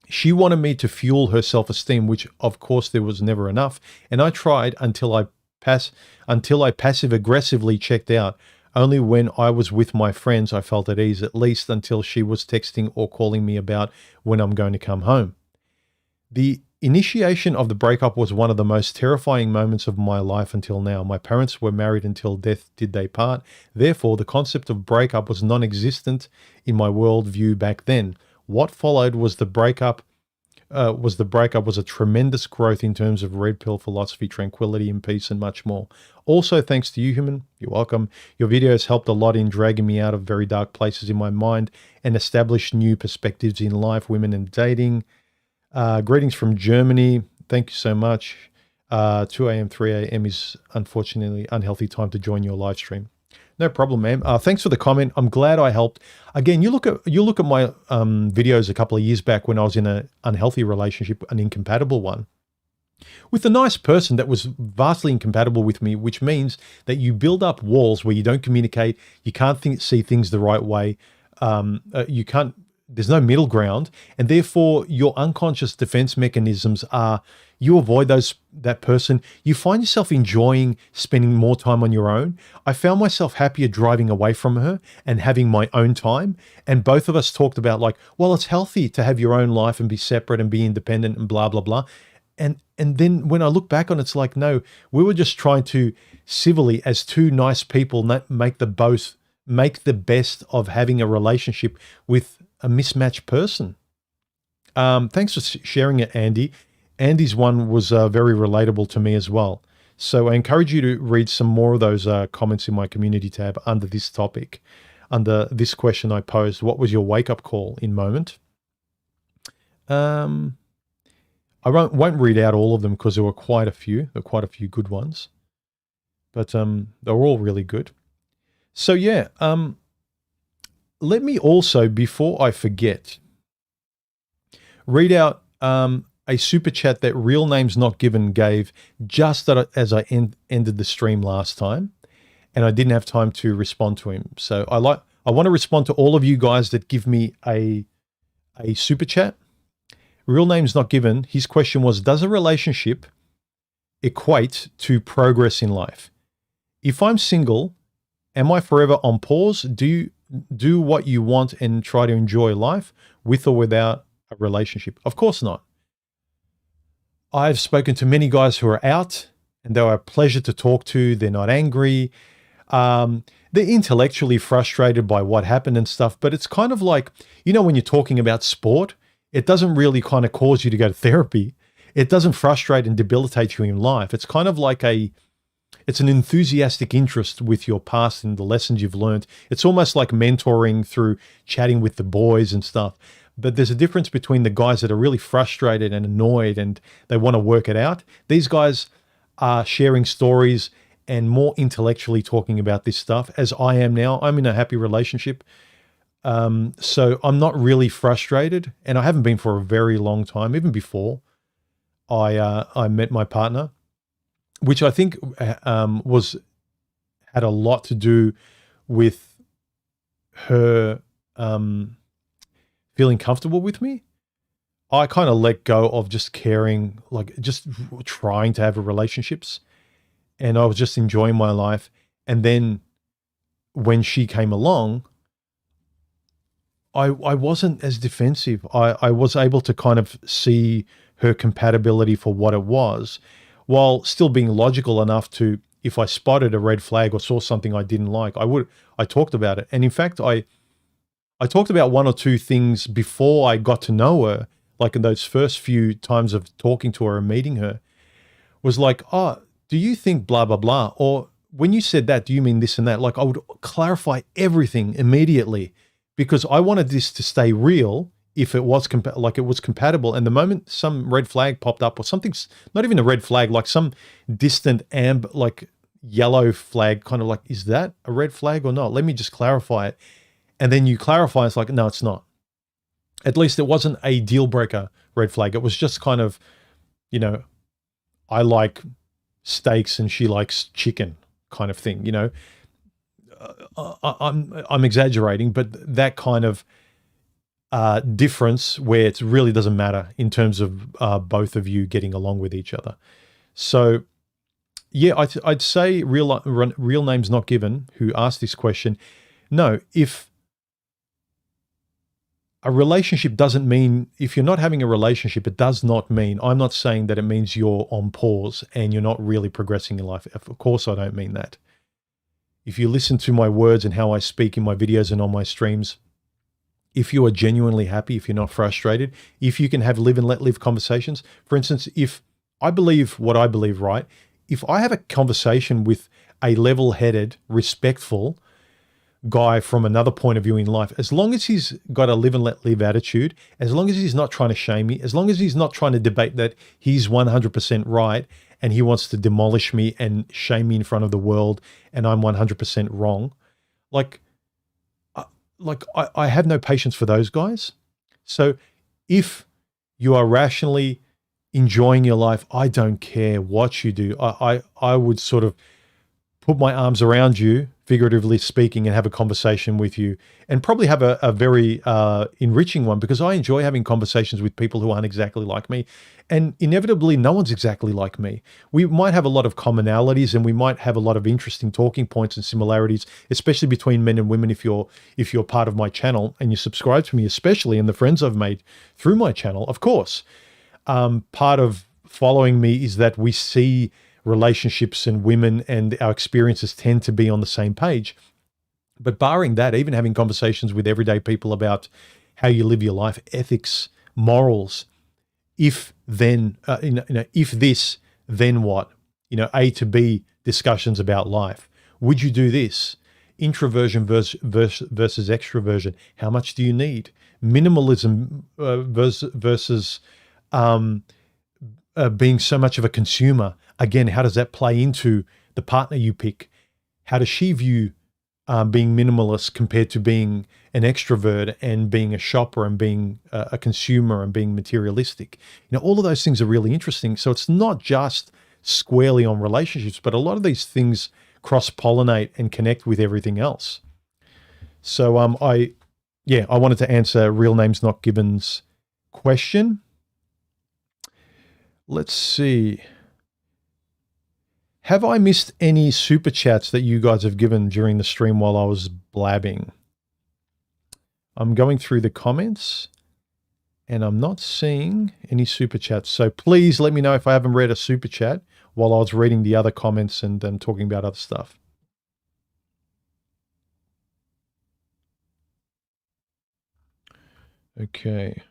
she wanted me to fuel her self-esteem, which of course there was never enough. And I tried until I passive-aggressively checked out. Only when I was with my friends, I felt at ease, at least until she was texting or calling me about when I'm going to come home. The initiation of the breakup was one of the most terrifying moments of my life until now. My parents were married until death did they part. Therefore, the concept of breakup was non-existent in my worldview back then. What followed was the breakup was a tremendous growth in terms of red pill philosophy, tranquility and peace, and much more. Also, thanks to you, human, you're welcome. Your videos helped a lot in dragging me out of very dark places in my mind and established new perspectives in life, women, and dating. Greetings from Germany. Thank you so much. 2 a.m., 3 a.m. is unfortunately unhealthy time to join your live stream. No problem, ma'am. Thanks for the comment. I'm glad I helped. Again, you look at my videos a couple of years back when I was in an unhealthy relationship, an incompatible one, with a nice person that was vastly incompatible with me, which means that you build up walls where you don't communicate, you can't see things the right way, there's no middle ground, and therefore your unconscious defense mechanisms are you avoid that person. You find yourself enjoying spending more time on your own. I found myself happier driving away from her and having my own time. And both of us talked about like, well, it's healthy to have your own life and be separate and be independent and blah, blah, blah. And then when I look back on it, it's like, no, we were just trying to civilly, as two nice people, make the best of having a relationship with a mismatched person. Thanks for sharing it, Andy. Andy's one was very relatable to me as well. So I encourage you to read some more of those comments in my community tab under this topic, under this question I posed. What was your wake-up call in moment? I won't read out all of them because there were quite a few. There were quite a few good ones. But they were all really good. So yeah, let me also, before I forget, read out a super chat that real names not given gave just as I ended the stream last time, and I didn't have time to respond to him. So I want to respond to all of you guys that give me a super chat. Real names not given. His question was, does a relationship equate to progress in life? If I'm single, am I forever on pause? Do you do what you want and try to enjoy life with or without a relationship? Of course not. I've spoken to many guys who are out, and they are a pleasure to talk to. They're not angry. They're intellectually frustrated by what happened and stuff, but it's kind of like, when you're talking about sport, it doesn't really kind of cause you to go to therapy. It doesn't frustrate and debilitate you in life. It's kind of like it's an enthusiastic interest with your past and the lessons you've learned. It's almost like mentoring through chatting with the boys and stuff. But there's a difference between the guys that are really frustrated and annoyed and they want to work it out. These guys are sharing stories and more intellectually talking about this stuff, as I am now. I'm in a happy relationship. So I'm not really frustrated, and I haven't been for a very long time, even before I met my partner, which I think had a lot to do with her feeling comfortable with me. I kind of let go of just caring, like just trying to have relationships, and I was just enjoying my life. And then when she came along, I wasn't as defensive. I was able to kind of see her compatibility for what it was, while still being logical enough to, if I spotted a red flag or saw something I didn't like, I talked about it. And in fact, I talked about one or two things before I got to know her, like in those first few times of talking to her and meeting her, was like, oh, do you think blah, blah, blah? Or when you said that, do you mean this and that? Like I would clarify everything immediately because I wanted this to stay real if it was compatible. And the moment some red flag popped up or something's not even a red flag, like some distant like yellow flag, kind of like, is that a red flag or not? Let me just clarify it. And then you clarify, it's like, no, it's not. At least it wasn't a deal breaker red flag. It was just kind of, I like steaks and she likes chicken kind of thing, I'm exaggerating, but that kind of difference where it really doesn't matter in terms of both of you getting along with each other. So yeah, I'd say real names not given who asked this question. No, if a relationship doesn't mean, if you're not having a relationship, it does not mean, I'm not saying that it means you're on pause and you're not really progressing in life. Of course, I don't mean that. If you listen to my words and how I speak in my videos and on my streams, if you are genuinely happy, if you're not frustrated, if you can have live and let live conversations. For instance, if I believe what I believe, right? If I have a conversation with a level-headed, respectful guy from another point of view in life, as long as he's got a live and let live attitude, as long as he's not trying to shame me, as long as he's not trying to debate that he's 100% right and he wants to demolish me and shame me in front of the world and I'm 100% wrong, I have no patience for those guys. So if you are rationally enjoying your life, I don't care what you do. I would sort of put my arms around you, figuratively speaking, and have a conversation with you, and probably have a very enriching one, because I enjoy having conversations with people who aren't exactly like me. And inevitably, no one's exactly like me. We might have a lot of commonalities and we might have a lot of interesting talking points and similarities, especially between men and women if you're part of my channel and you subscribe to me, especially, and the friends I've made through my channel. Of course, part of following me is that we see relationships and women and our experiences tend to be on the same page. But barring that, even having conversations with everyday people about how you live your life, ethics, morals, if this, then what? A to B discussions about life. Would you do this? Introversion versus extroversion. How much do you need? Minimalism versus being so much of a consumer. Again, how does that play into the partner you pick? How does she view being minimalist compared to being an extrovert and being a shopper and being a consumer and being materialistic. All of those things are really interesting. So it's not just squarely on relationships, but a lot of these things cross-pollinate and connect with everything else. So I wanted to answer Real Names Not Given's question. Let's see. Have I missed any super chats that you guys have given during the stream while I was blabbing? I'm going through the comments and I'm not seeing any super chats. So please let me know if I haven't read a super chat while I was reading the other comments and talking about other stuff. Okay.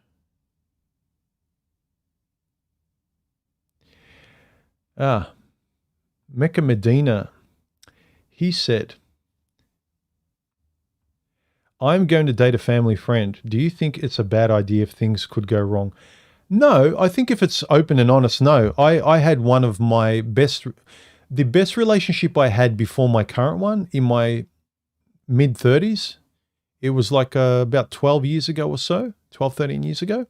Mecca Medina, he said, I'm going to date a family friend. Do you think it's a bad idea if things could go wrong? No, I think if it's open and honest, no. I had one of the best relationship I had before my current one in my mid-30s. It was like about 12 years ago or so, 12, 13 years ago.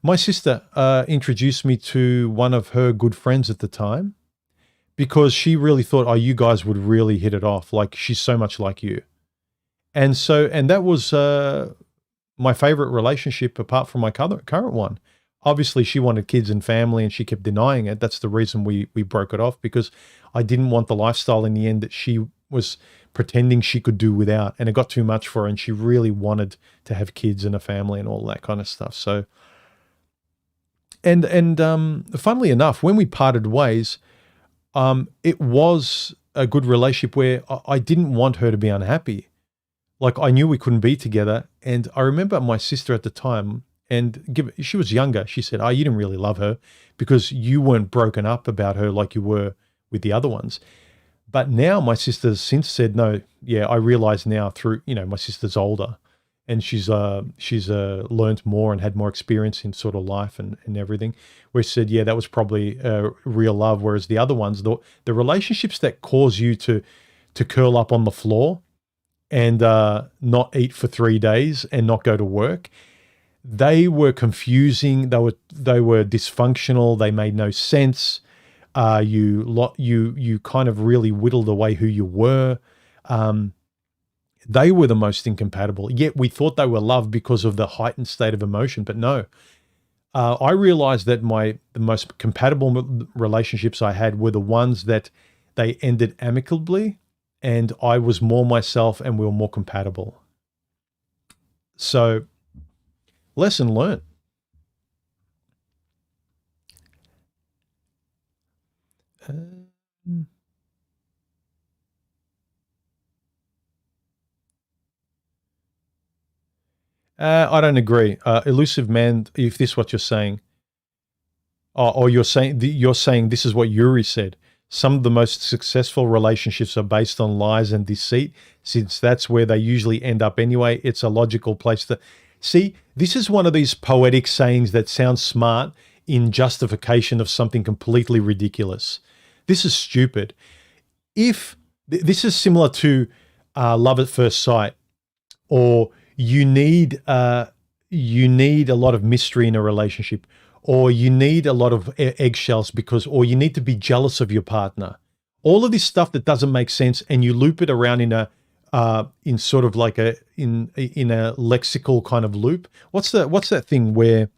My sister introduced me to one of her good friends at the time because she really thought, oh, you guys would really hit it off. Like, she's so much like you. And that was my favorite relationship apart from my current one. Obviously, she wanted kids and family and she kept denying it. That's the reason we broke it off, because I didn't want the lifestyle in the end that she was pretending she could do without. And it got too much for her and she really wanted to have kids and a family and all that kind of stuff. So, and funnily enough, when we parted ways, it was a good relationship where I didn't want her to be unhappy. Like, I knew we couldn't be together. And I remember my sister at the time, and she was younger. She said, oh, you didn't really love her because you weren't broken up about her like you were with the other ones. But now my sister's since said, no, yeah, I realize now through, my sister's older and she's learned more and had more experience in sort of life and everything, where she said, yeah, that was probably real love. Whereas the other ones, the relationships that cause you to curl up on the floor and not eat for 3 days and not go to work, they were confusing. They were dysfunctional. They made no sense. You kind of really whittled away who you were. They were the most incompatible. Yet we thought they were loved because of the heightened state of emotion, but no. I realized that the most compatible relationships I had were the ones that they ended amicably, and I was more myself and we were more compatible. So, lesson learned. I don't agree. Elusive man, if this is what you're saying, or you're saying this is what Yuri said. Some of the most successful relationships are based on lies and deceit, since that's where they usually end up anyway. It's a logical place to see. This is one of these poetic sayings that sounds smart in justification of something completely ridiculous. This is stupid. If this is similar to love at first sight, or you need a lot of mystery in a relationship, or you need a lot of eggshells or you need to be jealous of your partner. All of this stuff that doesn't make sense, and you loop it around in sort of like in a lexical kind of loop. What's that thing where,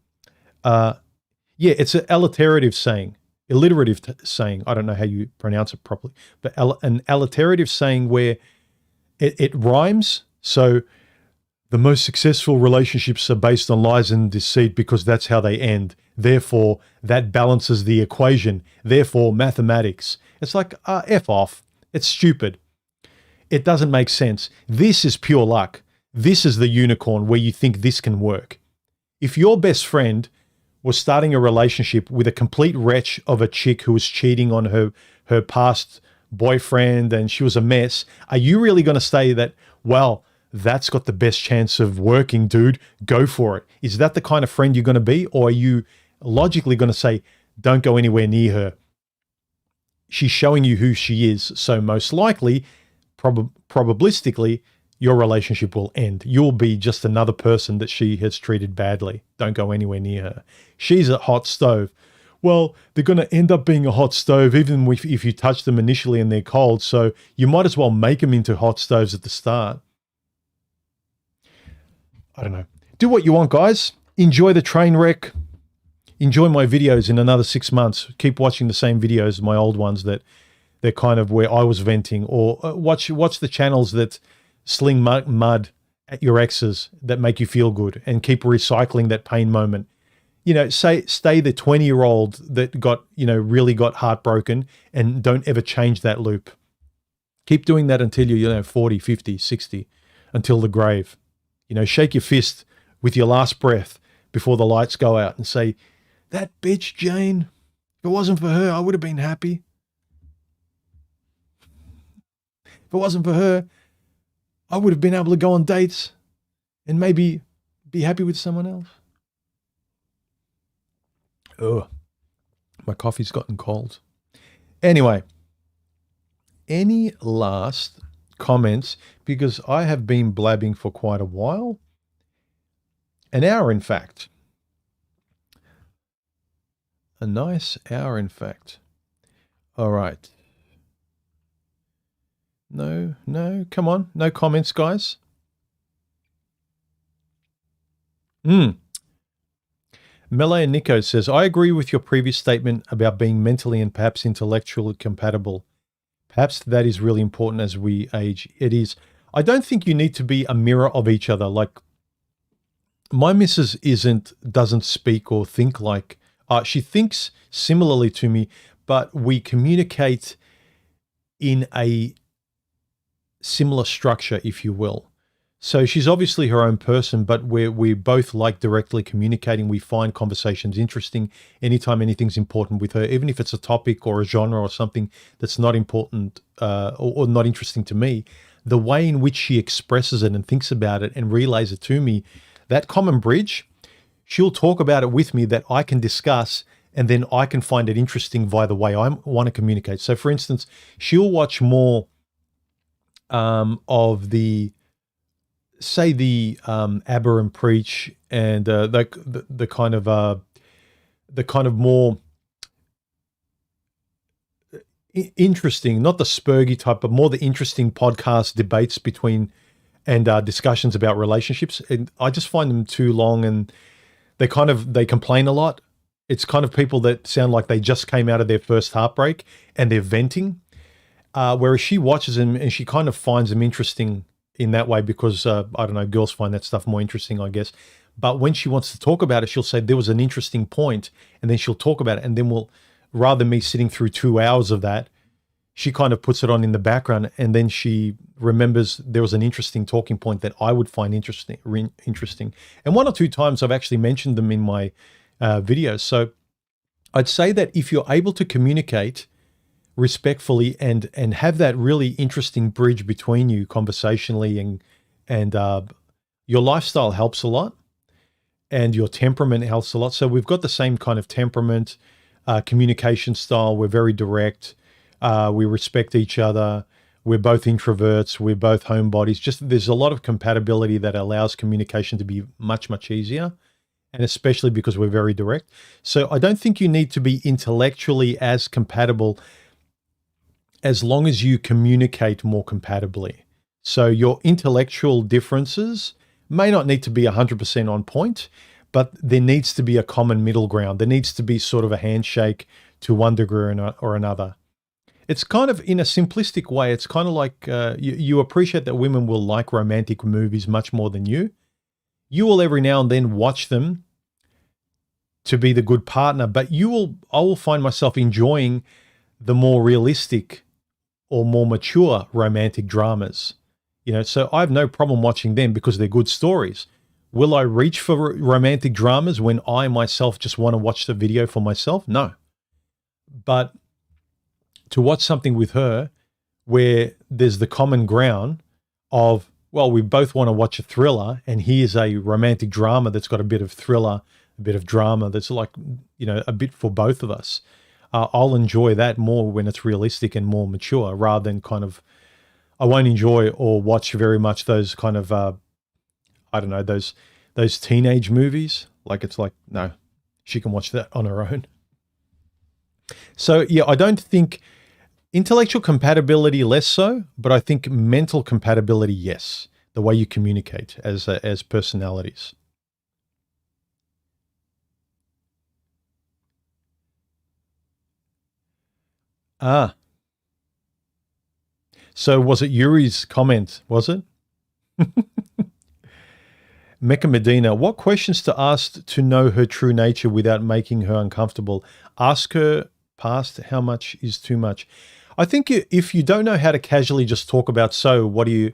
it's an alliterative saying. I don't know how you pronounce it properly, but an alliterative saying where it rhymes. So the most successful relationships are based on lies and deceit because that's how they end. Therefore, that balances the equation. Therefore, mathematics. It's like, F off. It's stupid. It doesn't make sense. This is pure luck. This is the unicorn where you think this can work. If your best friend was starting a relationship with a complete wretch of a chick who was cheating on her past boyfriend and she was a mess, are you really going to say that, well, that's got the best chance of working, dude, go for it? Is that the kind of friend you're going to be? Or are you logically going to say, don't go anywhere near her? She's showing you who she is. So most likely probabilistically, your relationship will end. You'll be just another person that she has treated badly. Don't go anywhere near her. She's a hot stove. Well, they're going to end up being a hot stove even if you touch them initially and they're cold. So you might as well make them into hot stoves at the start. I don't know. Do what you want, guys. Enjoy the train wreck. Enjoy my videos in another 6 months. Keep watching the same videos, my old ones that they're kind of where I was venting, or watch the channels that sling mud at your exes that make you feel good and keep recycling that pain moment. You know, stay the 20-year-old that got, really got heartbroken, and don't ever change that loop. Keep doing that until you're, 40, 50, 60, until the grave. Shake your fist with your last breath before the lights go out and say, that bitch Jane, if it wasn't for her, I would have been happy. If it wasn't for her, I would have been able to go on dates and maybe be happy with someone else. Ugh, my coffee's gotten cold. Anyway, any last comments? Because I have been blabbing for quite a while. An hour, in fact. A nice hour, in fact. All right. No, come on. No comments, guys. Melee Nico says, I agree with your previous statement about being mentally and perhaps intellectually compatible. Perhaps that is really important as we age. It is. I don't think you need to be a mirror of each other. Like, my missus doesn't speak or think like, she thinks similarly to me, but we communicate in a similar structure, if you will. So she's obviously her own person, but we both like directly communicating. We find conversations interesting anytime anything's important with her, even if it's a topic or a genre or something that's not important or not interesting to me. The way in which she expresses it and thinks about it and relays it to me, that common bridge, she'll talk about it with me that I can discuss, and then I can find it interesting via the way I want to communicate. So for instance, she'll watch more of the ABBA and Preach, and the kind of more interesting, not the spurgy type, but more the interesting podcast debates between and discussions about relationships. And I just find them too long, and they complain a lot. It's kind of people that sound like they just came out of their first heartbreak and they're venting. Whereas she watches them and she kind of finds them interesting in that way because, I don't know, girls find that stuff more interesting, I guess. But when she wants to talk about it, she'll say there was an interesting point, and then she'll talk about it. And then rather than me sitting through 2 hours of that, she kind of puts it on in the background, and then she remembers there was an interesting talking point that I would find interesting. And 1 or 2 times I've actually mentioned them in my videos. So I'd say that if you're able to communicate respectfully and have that really interesting bridge between you conversationally, and your lifestyle helps a lot, and your temperament helps a lot. So we've got the same kind of temperament, communication style. We're very direct. We respect each other. We're both introverts. We're both homebodies. Just there's a lot of compatibility that allows communication to be much, much easier. And especially because we're very direct. So I don't think you need to be intellectually as compatible as long as you communicate more compatibly. So your intellectual differences may not need to be 100% on point, but there needs to be a common middle ground. There needs to be sort of a handshake to one degree or another. It's kind of, in a simplistic way, it's kind of like you appreciate that women will like romantic movies much more than you. You will every now and then watch them to be the good partner, but I will find myself enjoying the more realistic or more mature romantic dramas. So I have no problem watching them because they're good stories. Will I reach for romantic dramas when I myself just want to watch the video for myself? No. But to watch something with her where there's the common ground of, well, we both want to watch a thriller, and here's a romantic drama that's got a bit of thriller, a bit of drama that's like, a bit for both of us. I'll enjoy that more when it's realistic and more mature, rather than kind of, I won't enjoy or watch very much those kind of I don't know, those teenage movies. Like it's like, no, she can watch that on her own. So yeah, I don't think intellectual compatibility less so, but I think mental compatibility, yes. The way you communicate as personalities. Ah, so was it Yuri's comment? Was it? Mecca Medina, what questions to ask to know her true nature without making her uncomfortable? Ask her past, how much is too much? I think if you don't know how to casually just talk about, so what do you,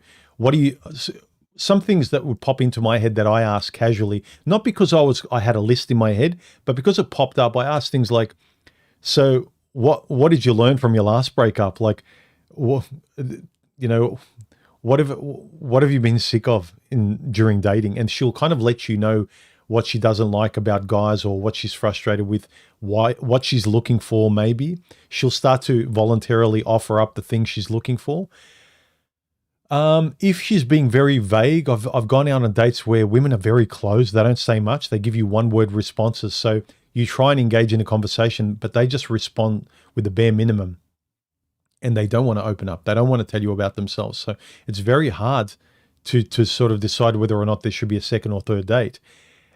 some things that would pop into my head that I asked casually, not because I had a list in my head, but because it popped up, I asked things like, so what did you learn from your last breakup? Like, what, you know, what have you been sick of during dating? And she'll kind of let you know what she doesn't like about guys or what she's frustrated with, what she's looking for. Maybe she'll start to voluntarily offer up the things she's looking for. If she's being very vague, I've gone out on dates where women are very closed. They don't say much. They give you one-word responses. So you try and engage in a conversation, but they just respond with the bare minimum. And they don't want to open up. They don't want to tell you about themselves. So it's very hard to sort of decide whether or not there should be a second or third date.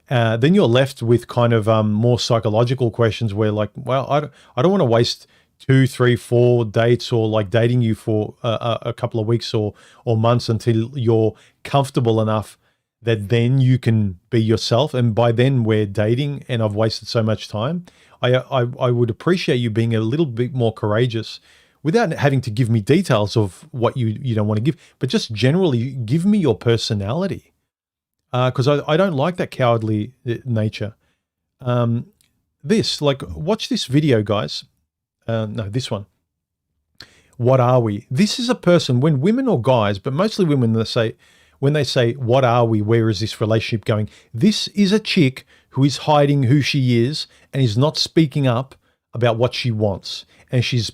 Then you're left with kind of more psychological questions where like, well, I don't want to waste 2, 3, 4 dates or like dating you for a couple of weeks or months until you're comfortable enough that then you can be yourself. And by then we're dating and I've wasted so much time. I would appreciate you being a little bit more courageous without having to give me details of what you don't want to give, but just generally give me your personality. Because I don't like that cowardly nature. Watch this video, guys. No, this one. What are we? This is a person, when women or guys, but mostly women, when they say, what are we? Where is this relationship going? This is a chick who is hiding who she is and is not speaking up about what she wants. And she's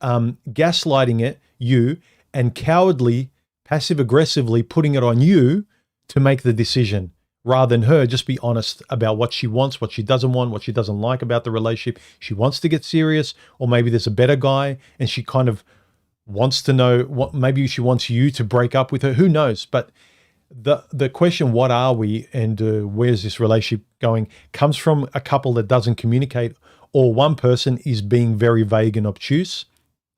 gaslighting you and cowardly, passive aggressively putting it on you to make the decision rather than her just be honest about what she wants, what she doesn't want, what she doesn't like about the relationship. She wants to get serious, or maybe there's a better guy and she kind of wants to know what, maybe she wants you to break up with her. Who knows? But the question, what are we and where's this relationship going, comes from a couple that doesn't communicate, or one person is being very vague and obtuse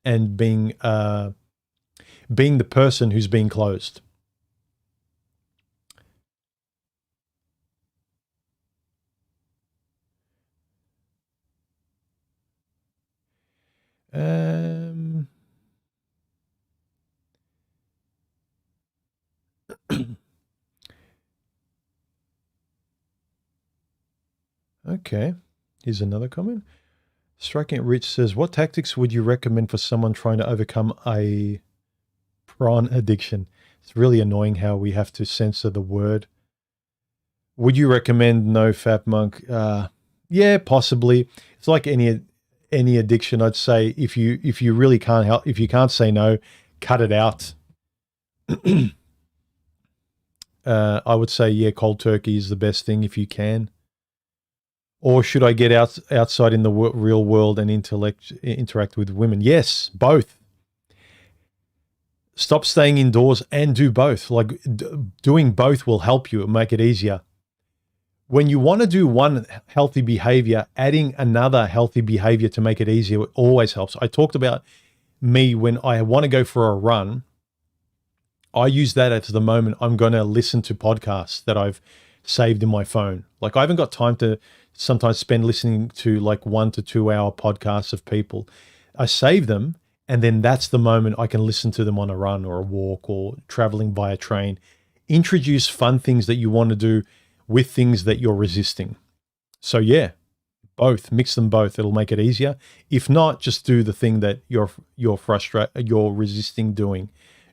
and being the person who's being closed. Okay, here's another comment. Striking It Rich says, what tactics would you recommend for someone trying to overcome a prawn addiction? It's really annoying how we have to censor the word. Would you recommend no fat monk? Yeah, possibly. It's like any addiction. I'd say if you really can't help, if you can't say no, cut it out. I would say, yeah, cold turkey is the best thing if you can. Or should I get outside in the real world and interact with women? Yes, both. Stop staying indoors and do both. Like doing both will help you and make it easier. When you want to do one healthy behavior, adding another healthy behavior to make it easier always helps. I talked about me when I want to go for a run. I use that as the moment I'm going to listen to podcasts that I've saved in my phone. Like I haven't got time to sometimes spend listening to like 1 to 2 hour podcasts of people. I save them, and then that's the moment I can listen to them on a run or a walk or traveling by a train. Introduce fun things that you want to do with things that you're resisting. So yeah, both, mix them both. It'll make it easier. If not, just do the thing that you're resisting doing.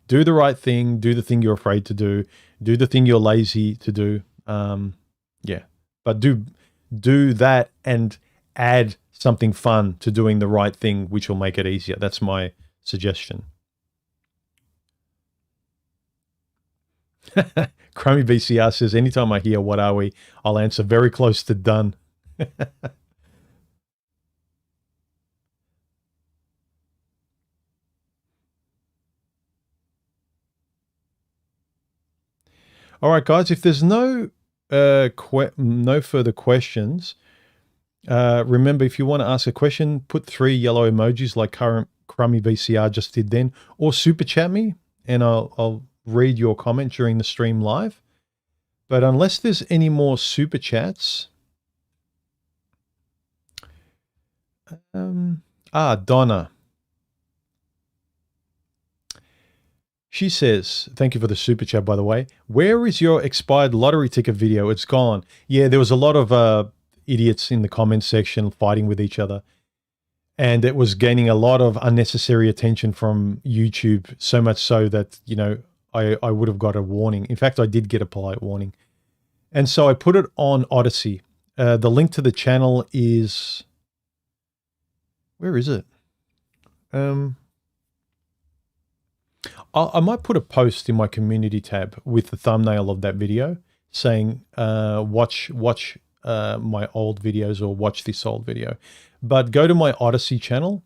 Do the right thing, do the thing you're afraid to do the thing you're lazy to do. Yeah, but do that and add something fun to doing the right thing, which will make it easier. That's my suggestion. Crummy VCR says, anytime I hear what are we, I'll answer very close to done. All right, guys, if there's no further questions, remember, if you want to ask a question, put 3 yellow emojis like Crummy VCR just did then, or super chat me, and I'll read your comment during the stream live. But unless there's any more super chats, Donna. She says, thank you for the super chat, by the way. Where is your expired lottery ticket video? It's gone. Yeah, there was a lot of idiots in the comments section fighting with each other. And it was gaining a lot of unnecessary attention from YouTube, so much so that, you know, I would have got a warning. In fact, I did get a polite warning. And so I put it on Odyssey. The link to the channel is... Where is it? I might put a post in my community tab with the thumbnail of that video saying, watch my old videos or watch this old video. But go to my Odyssey channel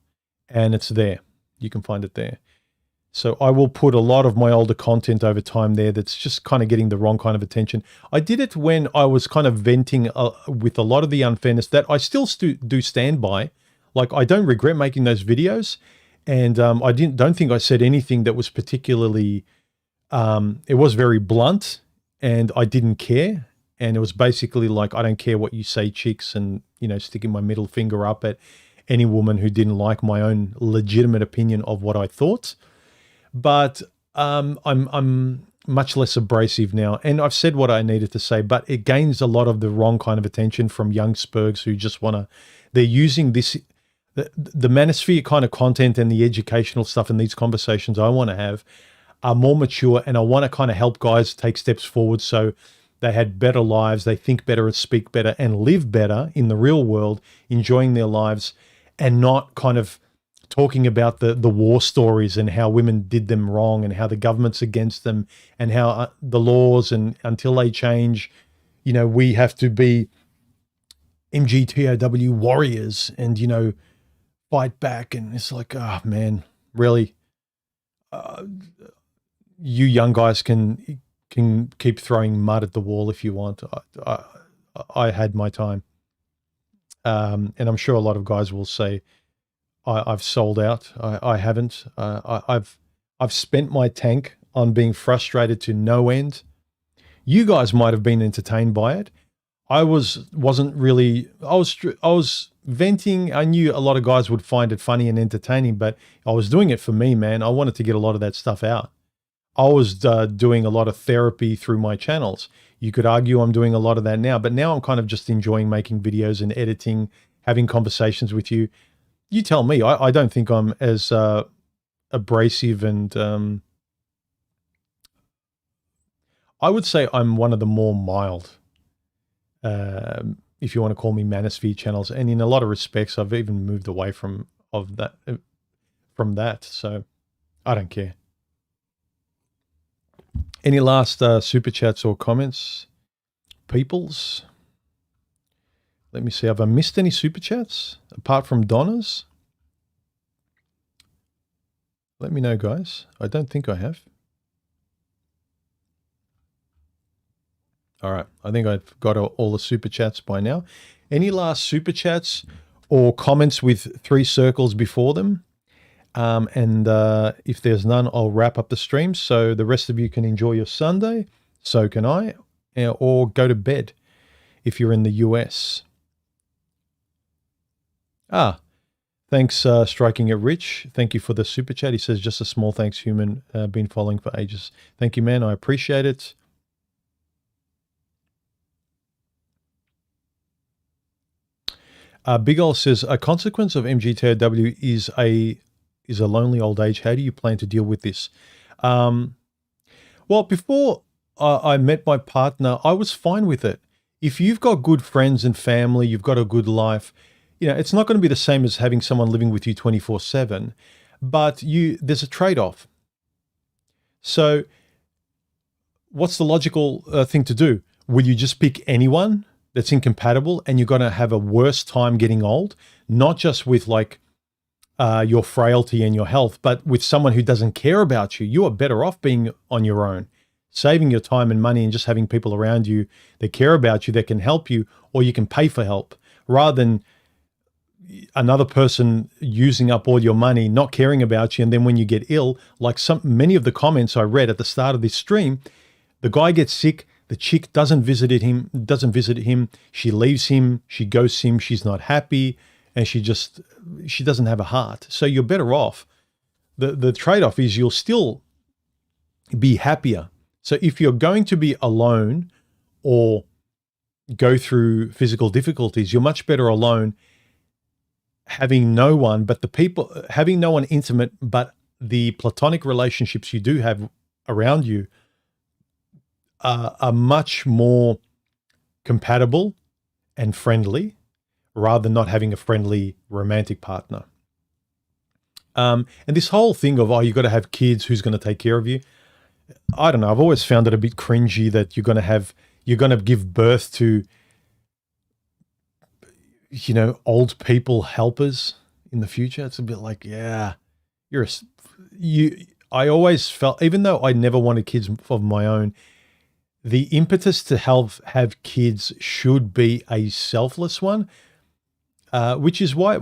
and it's there. You can find it there. So I will put a lot of my older content over time there that's just kind of getting the wrong kind of attention. I did it when I was kind of venting with a lot of the unfairness that I still do stand by. Like, I don't regret making those videos. And I don't think I said anything that was particularly, it was very blunt and I didn't care. And it was basically like, I don't care what you say, chicks, and, you know, sticking my middle finger up at any woman who didn't like my own legitimate opinion of what I thought. But I'm much less abrasive now. And I've said what I needed to say, but it gains a lot of the wrong kind of attention from young spurgs who just want to, they're using this, the manosphere kind of content and the educational stuff in these conversations I want to have are more mature, and I want to kind of help guys take steps forward so they had better lives, they think better and speak better and live better in the real world, enjoying their lives, and not kind of talking about the war stories and how women did them wrong and how the government's against them and how the laws, and until they change, you know, we have to be MGTOW warriors and, you know, fight back. And it's like, oh man, really? You young guys can keep throwing mud at the wall if you want. I had my time. And I'm sure a lot of guys will say, I've sold out. I haven't. I've spent my tank on being frustrated to no end. You guys might have been entertained by it. I wasn't really. I was venting. I knew a lot of guys would find it funny and entertaining, but I was doing it for me, man. I wanted to get a lot of that stuff out. I was doing a lot of therapy through my channels. You could argue I'm doing a lot of that now, but now I'm kind of just enjoying making videos and editing, having conversations with you. You tell me. I don't think I'm as abrasive, and I would say I'm one of the more mild, if you want to call me, manosphere channels. And in a lot of respects, I've even moved away from that. So I don't care. Any last super chats or comments, peoples? Let me see. Have I missed any super chats apart from Donna's? Let me know, guys. I don't think I have. All right. I think I've got all the super chats by now. Any last super chats or comments with 3 circles before them? And if there's none, I'll wrap up the stream so the rest of you can enjoy your Sunday. So can I, or go to bed if you're in the US. Thanks, Striking It Rich. Thank you for the super chat. He says, just a small thanks, human. Been following for ages. Thank you, man. I appreciate it. Big Ol says, a consequence of MGTOW is a lonely old age. How do you plan to deal with this? Well, before I met my partner, I was fine with it. If you've got good friends and family, you've got a good life, you know, it's not going to be the same as having someone living with you 24/7, but there's a trade-off. So what's the logical thing to do? Will you just pick anyone that's incompatible and you're going to have a worse time getting old? Not just with like your frailty and your health, but with someone who doesn't care about you. You are better off being on your own, saving your time and money and just having people around you that care about you, that can help you, or you can pay for help, rather than another person using up all your money, not caring about you. And then when you get ill, like many of the comments I read at the start of this stream, the guy gets sick, the chick doesn't visit him, she leaves him, she ghosts him, she's not happy, and she doesn't have a heart. So you're better off. The trade-off is you'll still be happier. So if you're going to be alone or go through physical difficulties, you're much better alone, having no one intimate, but the platonic relationships you do have around you are much more compatible and friendly, rather than not having a friendly romantic partner. And this whole thing of, oh, you've got to have kids, who's going to take care of you? I don't know. I've always found it a bit cringy that you're going to give birth to, old people helpers in the future. It's a bit like, yeah, I always felt, even though I never wanted kids of my own, the impetus to have kids should be a selfless one, which is why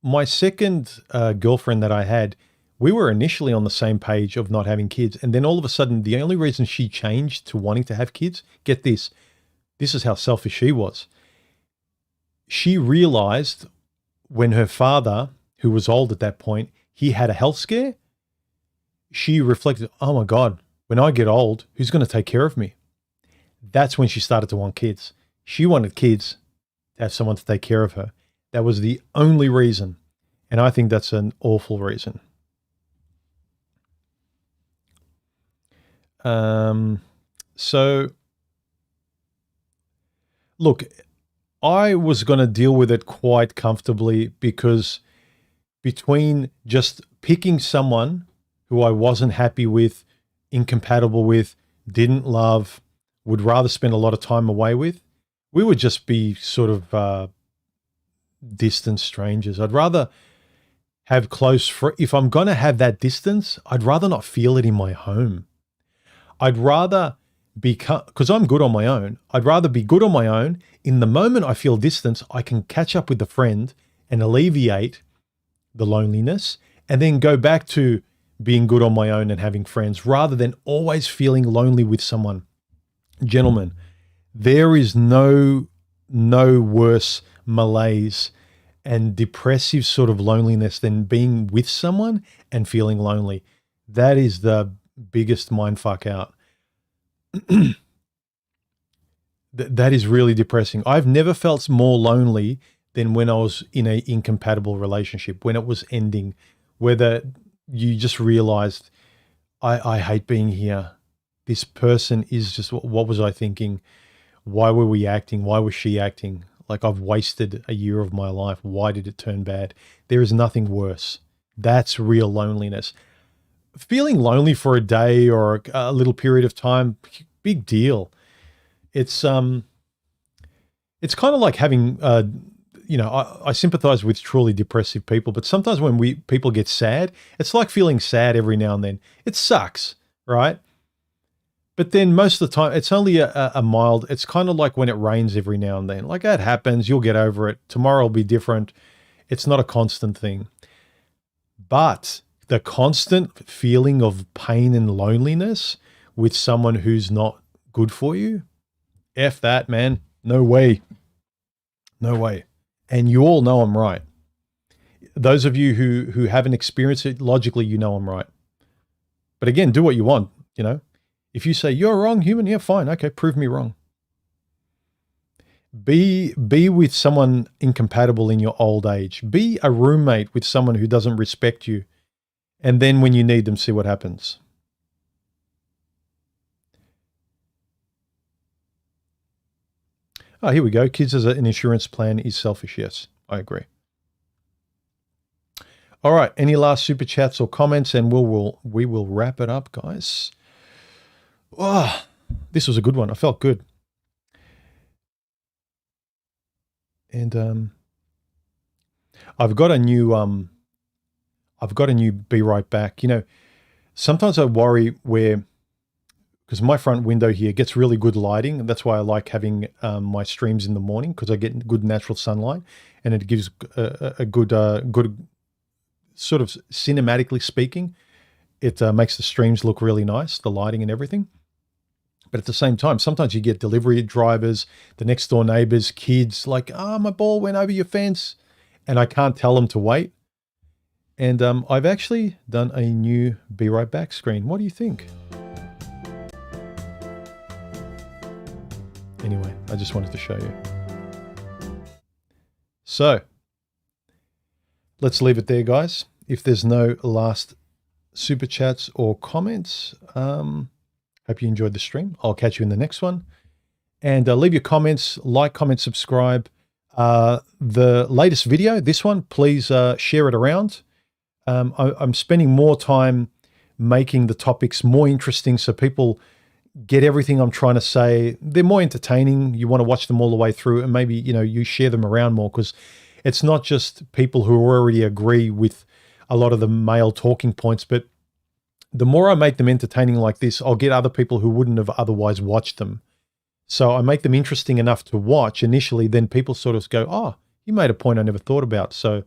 my second girlfriend that I had, we were initially on the same page of not having kids. And then all of a sudden, the only reason she changed to wanting to have kids, get this is how selfish she was. She realized when her father, who was old at that point, he had a health scare, she reflected, oh my God, when I get old, who's going to take care of me? That's when she started to want kids. She wanted kids to have someone to take care of her. That was the only reason. And I think that's an awful reason. So look, I was going to deal with it quite comfortably, because between just picking someone who I wasn't happy with, incompatible with, didn't love, would rather spend a lot of time away with, we would just be sort of distant strangers. I'd rather have if I'm going to have that distance, I'd rather not feel it in my home. I'd rather because I'm good on my own, I'd rather be good on my own. In the moment I feel distance, I can catch up with the friend and alleviate the loneliness, and then go back to being good on my own and having friends, rather than always feeling lonely with someone. Gentlemen, there is no worse malaise and depressive sort of loneliness than being with someone and feeling lonely. That is the biggest mindfuck out. That is really depressing. I've never felt more lonely than when I was in an incompatible relationship, when it was ending, whether you just realized, I hate being here. This person is just, what was I thinking? Why were we acting? Why was she acting? Like, I've wasted a year of my life. Why did it turn bad? There is nothing worse. That's real loneliness. Feeling lonely for a day or a little period of time, big deal. It's kind of like having, I sympathize with truly depressive people, but sometimes when people get sad, it's like feeling sad every now and then. It sucks, right? But then most of the time, it's only a mild, it's kind of like when it rains every now and then. Like, that happens, you'll get over it. Tomorrow will be different. It's not a constant thing. But the constant feeling of pain and loneliness with someone who's not good for you, F that, man. No way. No way. And you all know I'm right. Those of you who haven't experienced it, logically, you know I'm right. But again, do what you want, If you say you're wrong, human, yeah, fine. Okay, prove me wrong. Be with someone incompatible in your old age. Be a roommate with someone who doesn't respect you. And then when you need them, see what happens. Oh, here we go. Kids as an insurance plan is selfish. Yes, I agree. All right. Any last super chats or comments, and we will wrap it up, guys. Oh, this was a good one. I felt good. And I've got a new Be Right Back. You know, sometimes I worry because my front window here gets really good lighting, and that's why I like having my streams in the morning, because I get good natural sunlight, and it gives a good sort of cinematically speaking, it makes the streams look really nice, the lighting and everything. But at the same time, sometimes you get delivery drivers, the next door neighbors, kids, like, my ball went over your fence, and I can't tell them to wait. And I've actually done a new Be Right Back screen. What do you think? Anyway, I just wanted to show you. So let's leave it there, guys. If there's no last super chats or comments, hope you enjoyed the stream. I'll catch you in the next one. And leave your comments, like, comment, subscribe. The latest video, this one, please share it around. I'm spending more time making the topics more interesting so people get everything I'm trying to say. They're more entertaining. You want to watch them all the way through, and maybe, you know, you share them around more, because it's not just people who already agree with a lot of the male talking points, but the more I make them entertaining like this, I'll get other people who wouldn't have otherwise watched them. So I make them interesting enough to watch initially, then people sort of go, oh, you made a point I never thought about. So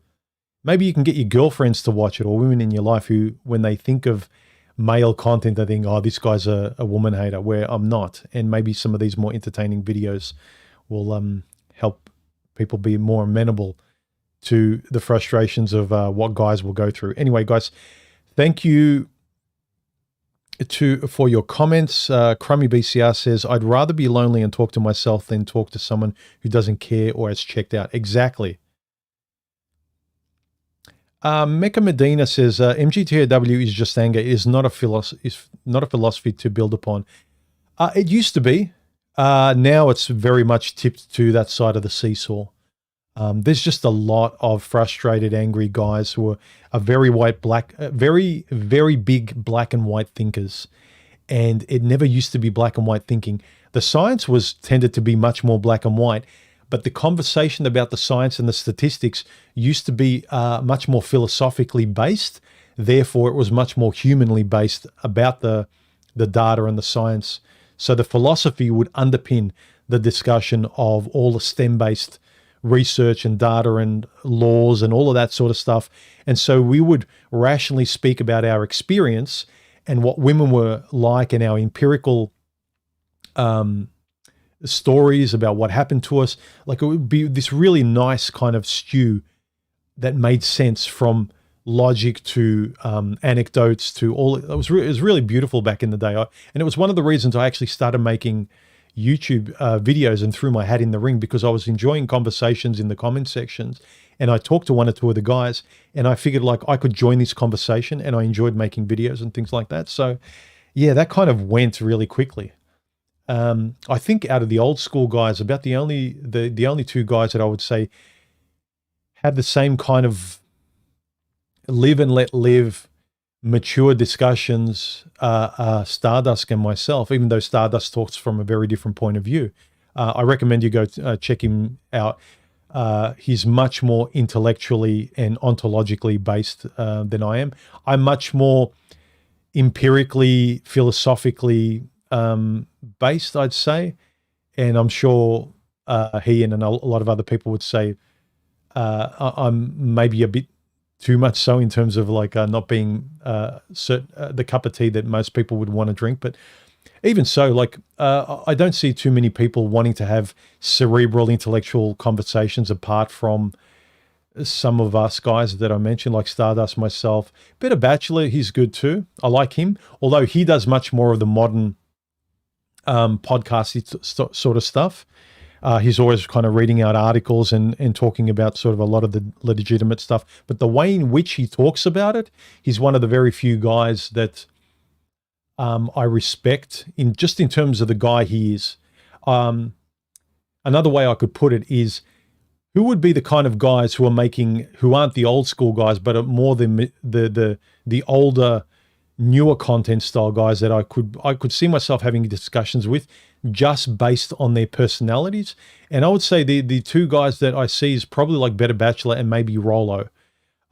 maybe you can get your girlfriends to watch it, or women in your life who, when they think of male content, they think, oh, this guy's a woman hater, where I'm not. And maybe some of these more entertaining videos will help people be more amenable to the frustrations of what guys will go through. Anyway, guys, thank you for your comments. Crummy BCR says, I'd rather be lonely and talk to myself than talk to someone who doesn't care or has checked out. Exactly. Mecca Medina says, MGTOW is just anger. It is not a philosophy to build upon. It used to be. Now it's very much tipped to that side of the seesaw. There's just a lot of frustrated, angry guys who are very very big black and white thinkers. And it never used to be black and white thinking. The science tended to be much more black and white, but the conversation about the science and the statistics used to be much more philosophically based. Therefore, it was much more humanly based about the data and the science. So the philosophy would underpin the discussion of all the STEM-based research and data and laws and all of that sort of stuff. And so we would rationally speak about our experience and what women were like and our empirical stories about what happened to us. Like, it would be this really nice kind of stew that made sense, from logic to anecdotes to all. It was really beautiful back in the day. And it was one of the reasons I actually started making YouTube videos and threw my hat in the ring, because I was enjoying conversations in the comment sections, and I talked to one or two of the guys, and I figured like I could join this conversation, and I enjoyed making videos and things like that. So yeah, that kind of went really quickly. I think out of the old school guys, about the only two guys that I would say had the same kind of live and let live, mature discussions, Stardust and myself, even though Stardust talks from a very different point of view. I recommend you go check him out. He's much more intellectually and ontologically based than I am. I'm much more empirically, philosophically based, I'd say. And I'm sure he and a lot of other people would say I'm maybe a bit too much so, in terms of like not being the cup of tea that most people would want to drink. But even so, like I don't see too many people wanting to have cerebral, intellectual conversations apart from some of us guys that I mentioned, like Stardust, myself. Better Bachelor, he's good too. I like him, although he does much more of the modern podcast sort of stuff. He's always kind of reading out articles and talking about sort of a lot of the legitimate stuff. But the way in which he talks about it, he's one of the very few guys that I respect in terms of the guy he is. Another way I could put it is, who would be the kind of guys who aren't the old school guys, but are more the older newer content style guys that I could see myself having discussions with just based on their personalities. And I would say the two guys that I see is probably like Better Bachelor and maybe Rollo.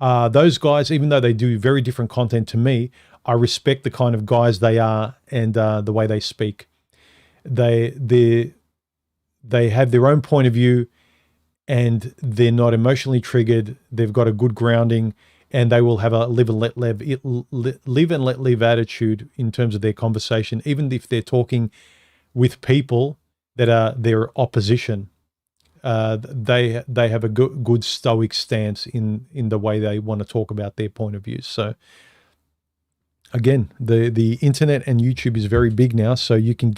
Those guys, even though they do very different content to me, I respect the kind of guys they are and the way they speak. They have their own point of view, and they're not emotionally triggered. They've got a good grounding, and they will have a live and let live attitude in terms of their conversation, even if they're talking with people that are their opposition. They have a good stoic stance in the way they want to talk about their point of views. So again, the internet and YouTube is very big now, so you can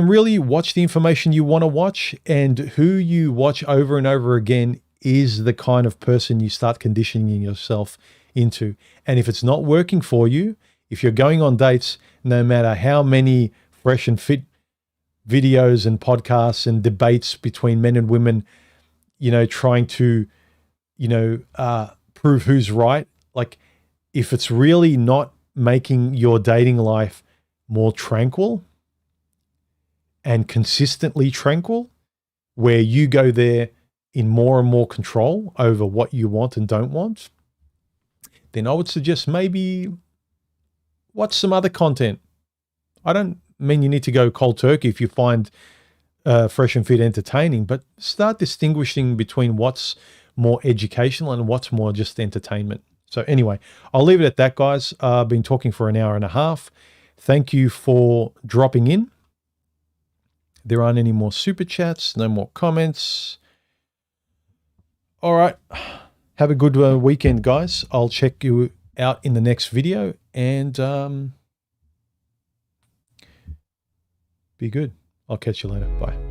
really watch the information you want to watch, and who you watch over and over again is the kind of person you start conditioning yourself into. And if it's not working for you, if you're going on dates, no matter how many fresh and fit videos and podcasts and debates between men and women, trying to, prove who's right, like if it's really not making your dating life more tranquil and consistently tranquil, where you go there in more and more control over what you want and don't want, then I would suggest maybe watch some other content. I don't mean you need to go cold turkey if you find Fresh and Fit entertaining, but start distinguishing between what's more educational and what's more just entertainment. So anyway, I'll leave it at that, guys. I've been talking for an hour and a half. Thank you for dropping in. There aren't any more super chats, no more comments. All right. Have a good weekend, guys. I'll check you out in the next video, and be good. I'll catch you later. Bye.